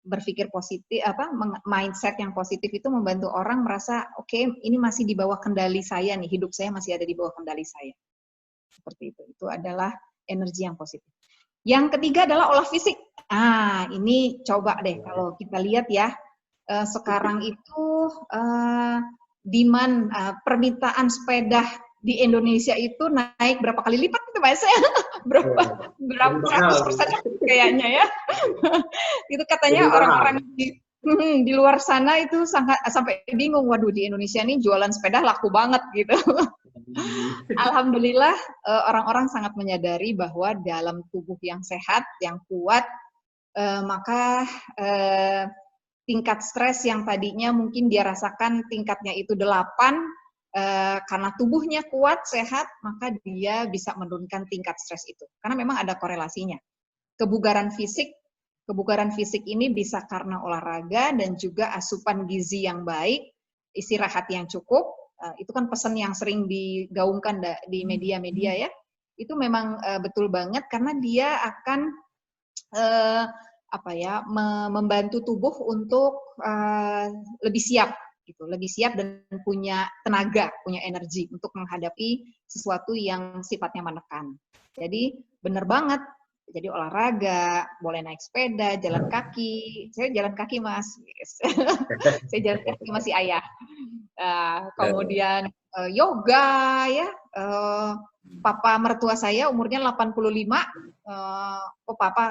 berpikir positif, mindset yang positif itu membantu orang merasa oke, ini masih di bawah kendali saya nih, hidup saya masih ada di bawah kendali saya. Seperti itu. Itu adalah energi yang positif. Yang ketiga adalah olah fisik. Ini coba deh kalau kita lihat ya, sekarang itu demand permintaan sepeda di Indonesia itu naik berapa kali lipat itu Mas? berapa 100% kayaknya ya. Itu katanya orang-orang di luar sana itu sampai bingung, waduh di Indonesia nih jualan sepeda laku banget gitu. Alhamdulillah orang-orang sangat menyadari bahwa dalam tubuh yang sehat, yang kuat, maka tingkat stres yang tadinya mungkin dia rasakan tingkatnya itu 8, karena tubuhnya kuat, sehat, maka dia bisa menurunkan tingkat stres itu. Karena memang ada korelasinya. Kebugaran fisik ini bisa karena olahraga dan juga asupan gizi yang baik, istirahat yang cukup. Itu kan pesan yang sering digaungkan di media-media ya. Itu memang betul banget karena dia akan membantu tubuh untuk lebih siap gitu, lebih siap dan punya tenaga, punya energi untuk menghadapi sesuatu yang sifatnya menekan. Jadi benar banget. Jadi olahraga, boleh naik sepeda, jalan kaki. Saya jalan kaki Mas. Saya jalan kaki masih ayah. Kemudian yoga ya. Papa mertua saya umurnya 85. Papa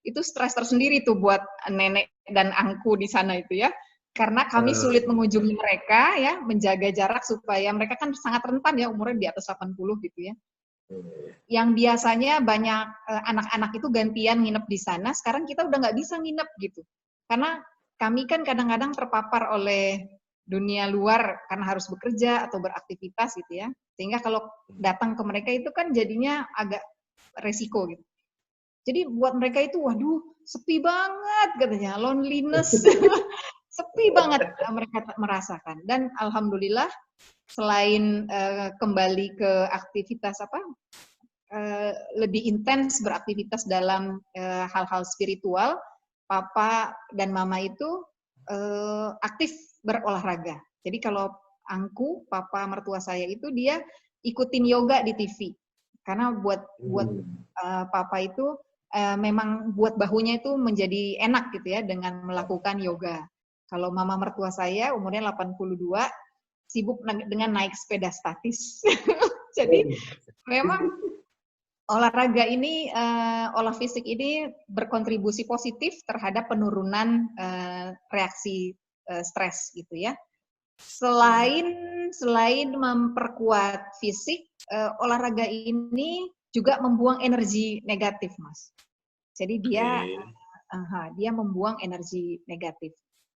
itu stres tersendiri tuh buat nenek dan angku di sana itu ya. Karena kami sulit mengunjungi mereka ya, menjaga jarak supaya mereka kan sangat rentan ya, umurnya di atas 80 gitu ya. Yang biasanya banyak anak-anak itu gantian nginep di sana, sekarang kita udah nggak bisa nginep gitu. Karena kami kan kadang-kadang terpapar oleh dunia luar karena harus bekerja atau beraktivitas gitu ya. Sehingga kalau datang ke mereka itu kan jadinya agak resiko gitu. Jadi buat mereka itu, waduh, sepi banget katanya, loneliness. Sepi banget mereka merasakan. Dan alhamdulillah selain kembali ke aktivitas lebih intens beraktivitas dalam hal-hal spiritual, papa dan mama itu aktif berolahraga. Jadi kalau angku, papa mertua saya itu dia ikutin yoga di TV. Karena buat papa itu memang buat bahunya itu menjadi enak gitu ya dengan melakukan yoga. Kalau mama mertua saya umurnya 82, sibuk dengan naik sepeda statis. Jadi memang olahraga ini, olah fisik ini berkontribusi positif terhadap penurunan reaksi stres gitu ya. Selain memperkuat fisik, olahraga ini juga membuang energi negatif, Mas. Jadi dia membuang energi negatif.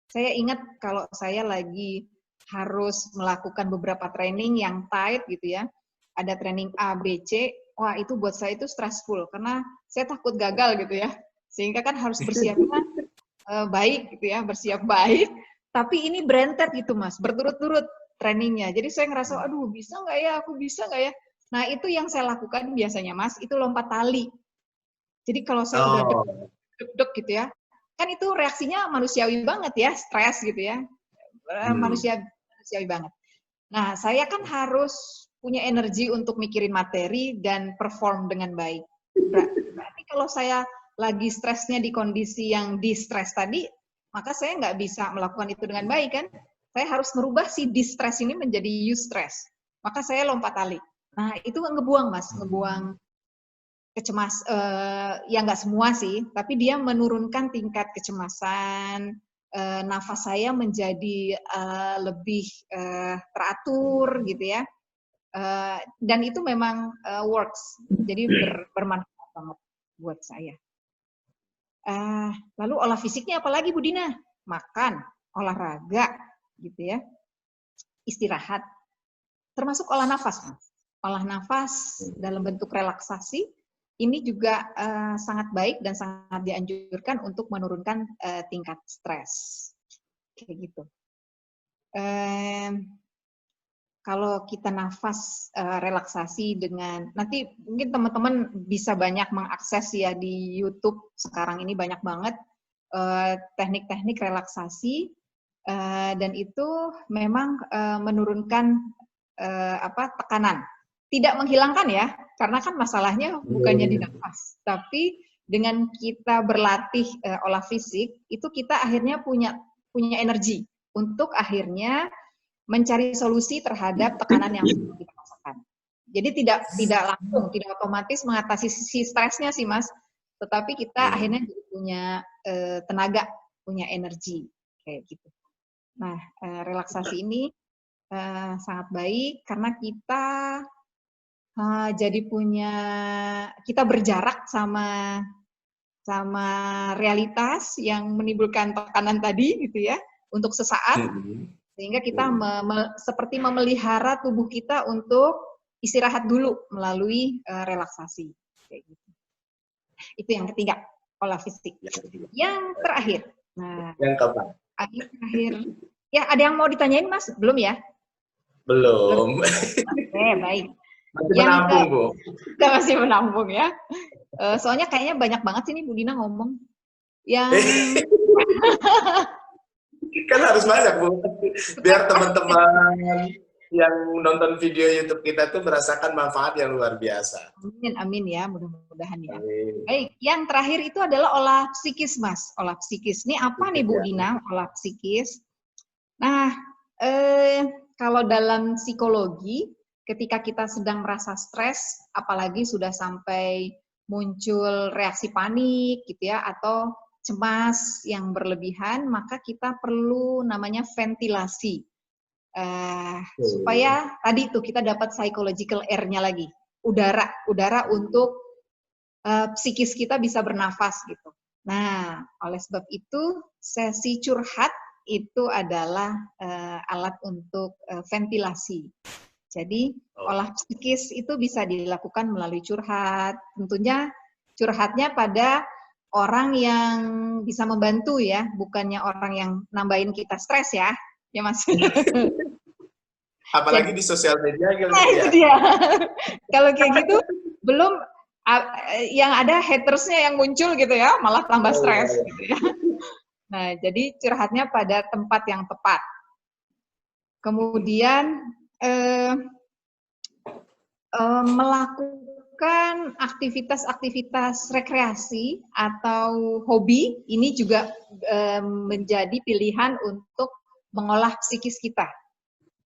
Saya ingat kalau saya lagi harus melakukan beberapa training yang tight gitu ya. Ada training A, B, C. Wah, itu buat saya itu stressful karena saya takut gagal gitu ya. Sehingga kan harus bersiapnya baik gitu ya, bersiap baik. Tapi ini berentet gitu Mas, berturut-turut trainingnya. Jadi saya ngerasa, aduh bisa nggak ya, aku bisa nggak ya. Nah itu yang saya lakukan biasanya Mas, itu lompat tali. Jadi kalau saya udah deg-deg gitu ya, kan itu reaksinya manusiawi banget ya, stres gitu ya, manusiawi banget. Nah, saya kan harus punya energi untuk mikirin materi dan perform dengan baik. Berarti kalau saya lagi stresnya di kondisi yang di-stress tadi, maka saya nggak bisa melakukan itu dengan baik kan. Saya harus merubah si di-stress ini menjadi eustress. Maka saya lompat tali. Nah, itu ngebuang Mas, ngebuang kecemas, ya nggak semua sih, tapi dia menurunkan tingkat kecemasan, nafas saya menjadi lebih teratur gitu ya, dan itu memang works, jadi bermanfaat banget buat saya. Lalu olah fisiknya apalagi Bu Dina? Makan, olahraga gitu ya, istirahat, termasuk olah nafas, olah nafas dalam bentuk relaksasi. Ini juga sangat baik dan sangat dianjurkan untuk menurunkan tingkat stres. Kayak gitu. Kalau kita nafas relaksasi dengan, nanti mungkin teman-teman bisa banyak mengakses ya di YouTube, sekarang ini banyak banget teknik-teknik relaksasi, dan itu memang menurunkan tekanan. Tidak menghilangkan ya, karena kan masalahnya bukannya di nafas, tapi dengan kita berlatih olah fisik, itu kita akhirnya punya energi untuk akhirnya mencari solusi terhadap tekanan yang sedang kita rasakan. Jadi tidak langsung, tidak otomatis mengatasi si stresnya sih Mas, tetapi kita akhirnya punya tenaga, punya energi kayak gitu. Nah, relaksasi ini sangat baik karena kita jadi kita berjarak sama realitas yang menimbulkan tekanan tadi gitu ya, untuk sesaat, sehingga kita seperti memelihara tubuh kita untuk istirahat dulu melalui relaksasi kayak gitu. Itu yang ketiga, olah fisik. Yang terakhir, yang keempat. Terakhir, ya ada yang mau ditanyain Mas? Belum ya? Belum. Oke, baik. Masih menampung, Bu. Kita masih menampung ya. Soalnya kayaknya banyak banget sih nih Bu Dina ngomong. Kan harus banyak, Bu. Biar teman-teman yang nonton video YouTube kita tuh merasakan manfaat yang luar biasa. Amin ya, mudah-mudahan ya. Baik, yang terakhir itu adalah olah psikis, Mas. Olah psikis. Ini apa nih Bu Dina, olah psikis? Nah, Kalau dalam psikologi, ketika kita sedang merasa stres, apalagi sudah sampai muncul reaksi panik gitu ya, atau cemas yang berlebihan, maka kita perlu namanya ventilasi. Supaya tadi tuh kita dapat psychological air-nya lagi, udara untuk psikis kita bisa bernafas gitu. Nah, oleh sebab itu sesi curhat itu adalah alat untuk ventilasi. Jadi olah psikis itu bisa dilakukan melalui curhat. Tentunya curhatnya pada orang yang bisa membantu ya, bukannya orang yang nambahin kita stres ya, ya Mas. Apalagi di sosial media gitu ya. Dia. Kalau kayak gitu belum yang ada hatersnya yang muncul gitu ya, malah tambah stres gitu ya. Nah, jadi curhatnya pada tempat yang tepat. Kemudian melakukan aktivitas-aktivitas rekreasi atau hobi, ini juga menjadi pilihan untuk mengolah psikis kita.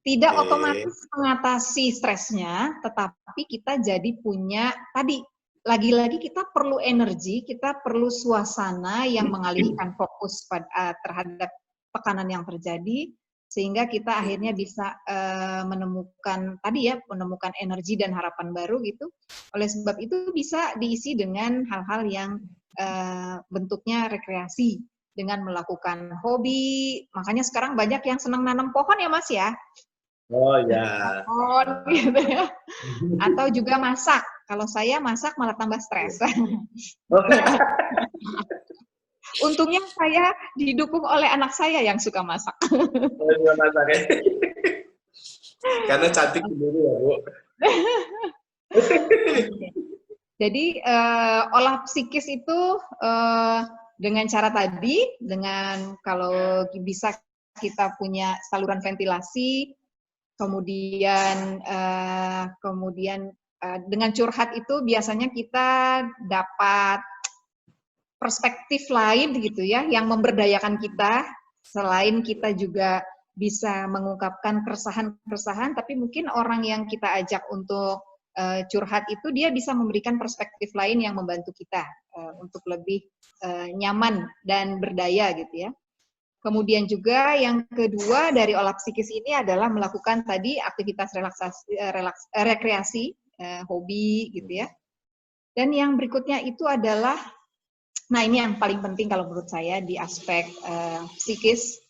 Tidak otomatis mengatasi stresnya, tetapi kita jadi punya, tadi, lagi-lagi kita perlu energi, kita perlu suasana yang mengalihkan fokus terhadap tekanan yang terjadi, sehingga kita akhirnya bisa menemukan energi dan harapan baru gitu. Oleh sebab itu bisa diisi dengan hal-hal yang bentuknya rekreasi, dengan melakukan hobi. Makanya sekarang banyak yang senang nanam pohon ya Mas ya. Oh ya. Pohon gitu ya. Atau juga masak. Kalau saya masak malah tambah stres. Untungnya saya didukung oleh anak saya yang suka masak. Karena cantik sendiri ya, Bu. Jadi olah psikis itu dengan cara tadi, dengan kalau bisa kita punya saluran ventilasi, kemudian dengan curhat itu biasanya kita dapat perspektif lain gitu ya, yang memberdayakan kita, selain kita juga bisa mengungkapkan keresahan-keresahan, tapi mungkin orang yang kita ajak untuk curhat itu dia bisa memberikan perspektif lain yang membantu kita untuk lebih nyaman dan berdaya gitu ya. Kemudian juga yang kedua dari olah psikis ini adalah melakukan tadi aktivitas rekreasi, hobi gitu ya. Dan yang berikutnya itu adalah, nah ini yang paling penting kalau menurut saya di aspek psikis,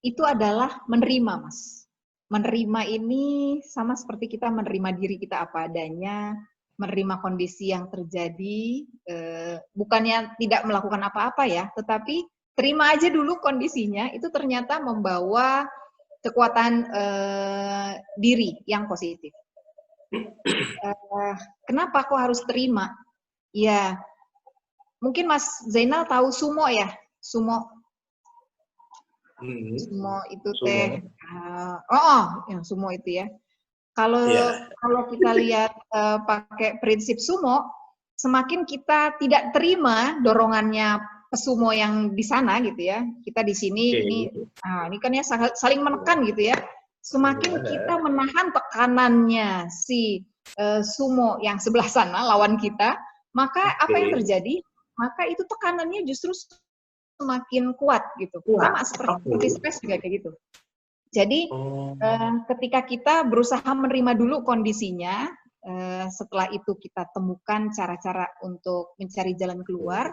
itu adalah menerima, Mas. Menerima ini sama seperti kita menerima diri kita apa adanya, menerima kondisi yang terjadi, bukannya tidak melakukan apa-apa ya, tetapi terima aja dulu kondisinya, itu ternyata membawa kekuatan diri yang positif. Kenapa kok harus terima? Ya, mungkin Mas Zainal tahu sumo ya, sumo itu teh, yang sumo itu ya. Kalau kita lihat pakai prinsip sumo, semakin kita tidak terima dorongannya pesumo yang di sana gitu ya, kita di sini ini kan ya saling menekan gitu ya. Semakin kita menahan tekanannya si sumo yang sebelah sana lawan kita, maka apa yang terjadi? Maka itu tekanannya justru semakin kuat gitu. Sama seperti stres juga kayak gitu. Jadi ketika kita berusaha menerima dulu kondisinya, setelah itu kita temukan cara-cara untuk mencari jalan keluar,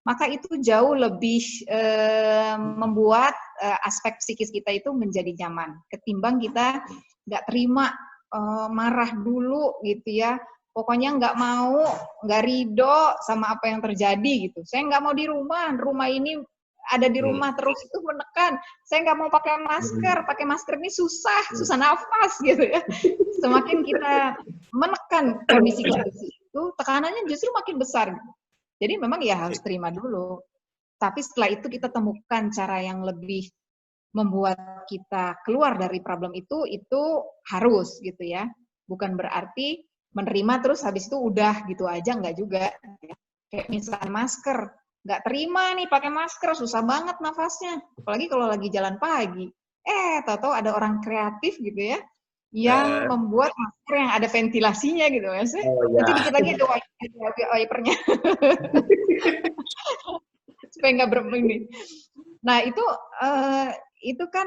maka itu jauh lebih membuat aspek psikis kita itu menjadi nyaman. Ketimbang kita nggak terima, marah dulu gitu ya, pokoknya nggak ridho sama apa yang terjadi gitu. Saya nggak mau di rumah ini ada di rumah terus itu menekan. Saya nggak mau pakai masker ini susah nafas gitu ya. Semakin kita menekan kondisi itu, tekanannya justru makin besar. Jadi memang ya harus terima dulu. Tapi setelah itu kita temukan cara yang lebih membuat kita keluar dari problem itu harus gitu ya. Bukan berarti menerima terus habis itu udah gitu aja, nggak juga. Kayak misalnya masker. nggak terima nih pakai masker, susah banget nafasnya. Apalagi kalau lagi jalan pagi. Tahu-tahu ada orang kreatif gitu ya, yang membuat masker yang ada ventilasinya gitu Mas. Oh Nanti ya. dikit lagi ada wipernya. Supaya nggak bereming. Nah, itu kan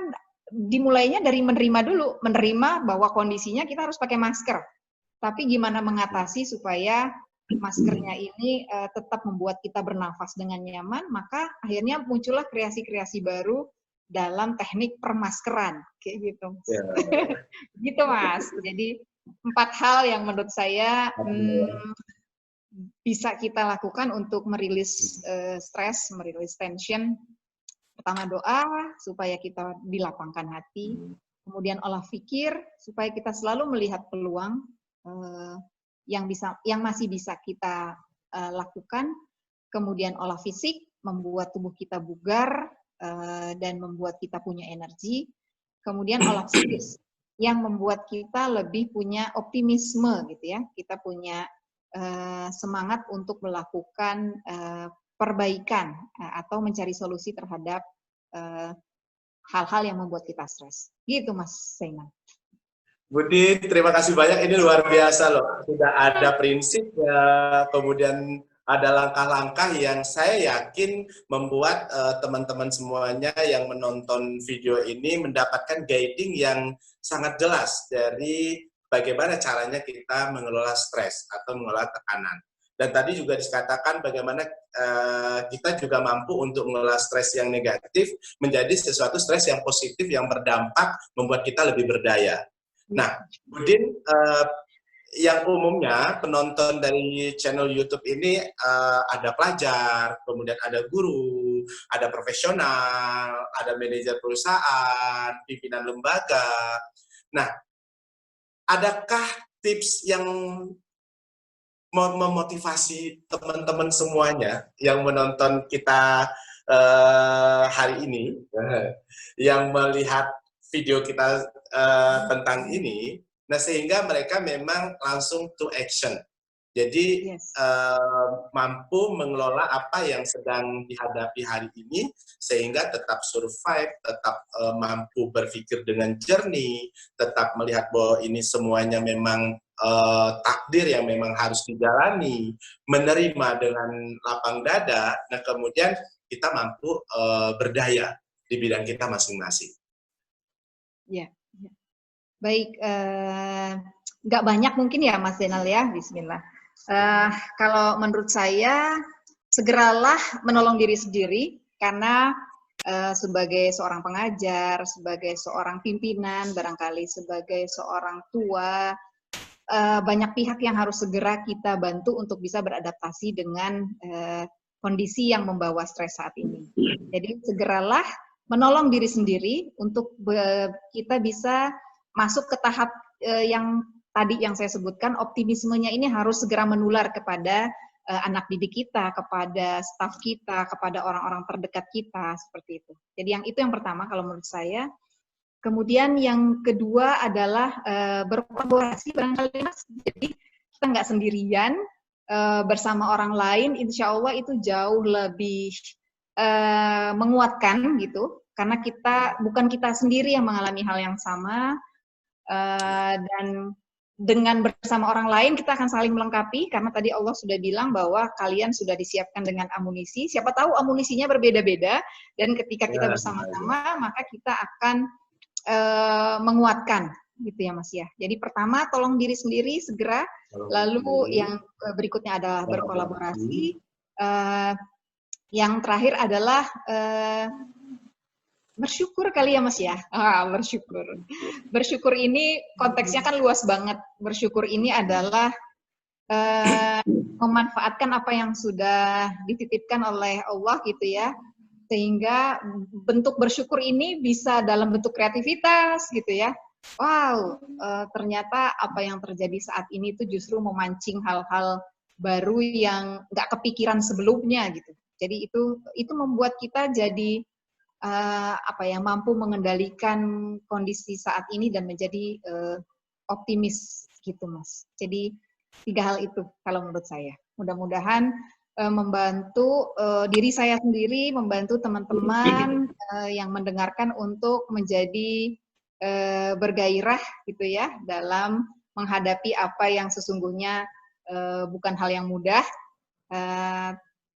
dimulainya dari menerima dulu, menerima bahwa kondisinya kita harus pakai masker. Tapi gimana mengatasi supaya maskernya ini tetap membuat kita bernafas dengan nyaman, maka akhirnya muncullah kreasi-kreasi baru dalam teknik permaskeran, kayak gitu. Ya. Gitu Mas. Jadi 4 hal yang menurut saya bisa kita lakukan untuk merilis stres, merilis tension. Pertama doa supaya kita dilapangkan hati, kemudian olah pikir supaya kita selalu melihat peluang yang masih bisa kita lakukan, kemudian olah fisik membuat tubuh kita bugar dan membuat kita punya energi, kemudian olah psikis yang membuat kita lebih punya optimisme gitu ya, kita punya semangat untuk melakukan perbaikan atau mencari solusi terhadap hal-hal yang membuat kita stres. Gitu Mas Saiman. Budi, terima kasih banyak. Ini luar biasa loh. Sudah ada prinsipnya, kemudian ada langkah-langkah yang saya yakin membuat teman-teman semuanya yang menonton video ini mendapatkan guiding yang sangat jelas dari bagaimana caranya kita mengelola stres atau mengelola tekanan. Dan tadi juga dikatakan bagaimana kita juga mampu untuk mengelola stres yang negatif menjadi sesuatu stres yang positif yang berdampak membuat kita lebih berdaya. Nah, Budin, yang umumnya penonton dari channel YouTube ini ada pelajar, kemudian ada guru, ada profesional, ada manajer perusahaan, pimpinan lembaga. Nah, adakah tips yang memotivasi teman-teman semuanya yang menonton kita hari ini, yang melihat video kita tentang ini, nah sehingga mereka memang langsung to action. Jadi mampu mengelola apa yang sedang dihadapi hari ini sehingga tetap survive, tetap mampu berpikir dengan jernih, tetap melihat bahwa ini semuanya memang takdir yang memang harus dijalani, menerima dengan lapang dada, nah kemudian kita mampu berdaya di bidang kita masing-masing. Ya, baik, nggak banyak mungkin ya Mas Zainal ya, Bismillah. Kalau menurut saya, segeralah menolong diri sendiri, karena sebagai seorang pengajar, sebagai seorang pimpinan, barangkali sebagai seorang tua, banyak pihak yang harus segera kita bantu untuk bisa beradaptasi dengan kondisi yang membawa stres saat ini. Jadi segeralah menolong diri sendiri untuk kita bisa masuk ke tahap yang tadi yang saya sebutkan, optimismenya ini harus segera menular kepada anak didik kita, kepada staf kita, kepada orang-orang terdekat kita, seperti itu. Jadi itu yang pertama kalau menurut saya. Kemudian yang kedua adalah berkolaborasi barangkali Mas. Jadi kita nggak sendirian, bersama orang lain, insya Allah itu jauh lebih menguatkan gitu, karena bukan kita sendiri yang mengalami hal yang sama, dan dengan bersama orang lain kita akan saling melengkapi, karena tadi Allah sudah bilang bahwa kalian sudah disiapkan dengan amunisi. Siapa tahu amunisinya berbeda-beda, dan ketika kita bersama-sama maka kita akan menguatkan gitu ya Mas ya. Jadi pertama tolong diri sendiri segera, lalu yang berikutnya adalah berkolaborasi, yang terakhir adalah bersyukur kali ya Mas ya. Bersyukur ini konteksnya kan luas banget. Bersyukur ini adalah memanfaatkan apa yang sudah dititipkan oleh Allah gitu ya, sehingga bentuk bersyukur ini bisa dalam bentuk kreativitas gitu ya. Wow, ternyata apa yang terjadi saat ini itu justru memancing hal-hal baru yang nggak kepikiran sebelumnya gitu. Jadi itu membuat kita jadi mampu mengendalikan kondisi saat ini dan menjadi optimis gitu Mas. Jadi 3 hal itu kalau menurut saya. Mudah-mudahan membantu diri saya sendiri, membantu teman-teman yang mendengarkan untuk menjadi bergairah gitu ya dalam menghadapi apa yang sesungguhnya bukan hal yang mudah.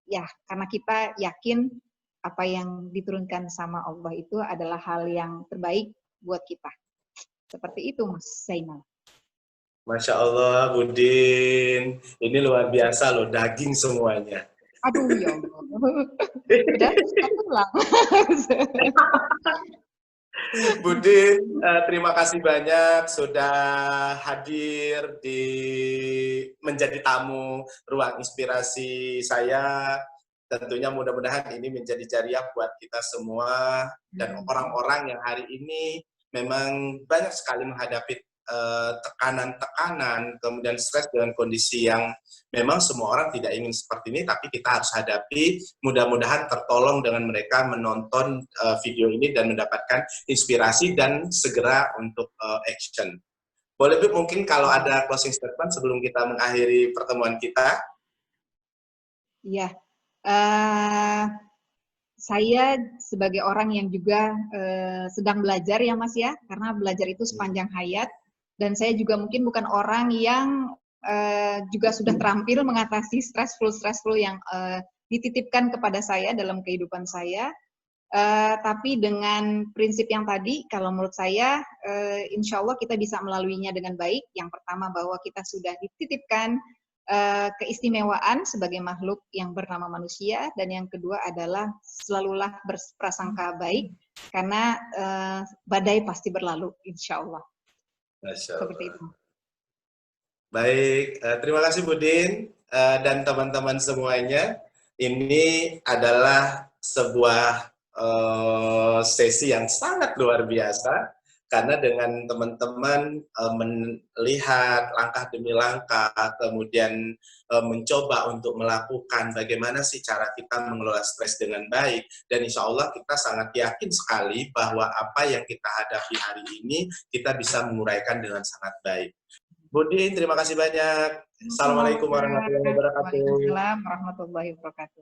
Ya, karena kita yakin apa yang diturunkan sama Allah itu adalah hal yang terbaik buat kita. Seperti itu, Mas Zainal. Masya Allah, Budin. Ini luar biasa loh, daging semuanya. Aduh, ya Allah. Udah, satu lah. Budin, terima kasih banyak sudah hadir di menjadi tamu ruang inspirasi saya. Tentunya mudah-mudahan ini menjadi jariah buat kita semua dan orang-orang yang hari ini memang banyak sekali menghadapi tekanan-tekanan, kemudian stres dengan kondisi yang memang semua orang tidak ingin seperti ini, tapi kita harus hadapi. Mudah-mudahan tertolong dengan mereka menonton video ini dan mendapatkan inspirasi dan segera untuk action. Boleh Bu, mungkin kalau ada closing statement sebelum kita mengakhiri pertemuan kita? Iya. Saya sebagai orang yang juga sedang belajar ya Mas ya, karena belajar itu sepanjang hayat, dan saya juga mungkin bukan orang yang juga sudah terampil mengatasi stressful yang dititipkan kepada saya dalam kehidupan saya, tapi dengan prinsip yang tadi, kalau menurut saya insya Allah kita bisa melaluinya dengan baik. Yang pertama bahwa kita sudah dititipkan keistimewaan sebagai makhluk yang bernama manusia, dan yang kedua adalah selalulah berprasangka baik karena badai pasti berlalu, insya Allah. Masya Allah. Seperti itu. Baik, terima kasih Budin dan teman-teman semuanya. Ini adalah sebuah sesi yang sangat luar biasa. Karena dengan teman-teman melihat langkah demi langkah, kemudian mencoba untuk melakukan bagaimana sih cara kita mengelola stres dengan baik, dan insya Allah kita sangat yakin sekali bahwa apa yang kita hadapi hari ini, kita bisa menguraikan dengan sangat baik. Budin, terima kasih banyak. Assalamualaikum warahmatullahi wabarakatuh. Waalaikumsalam warahmatullahi wabarakatuh.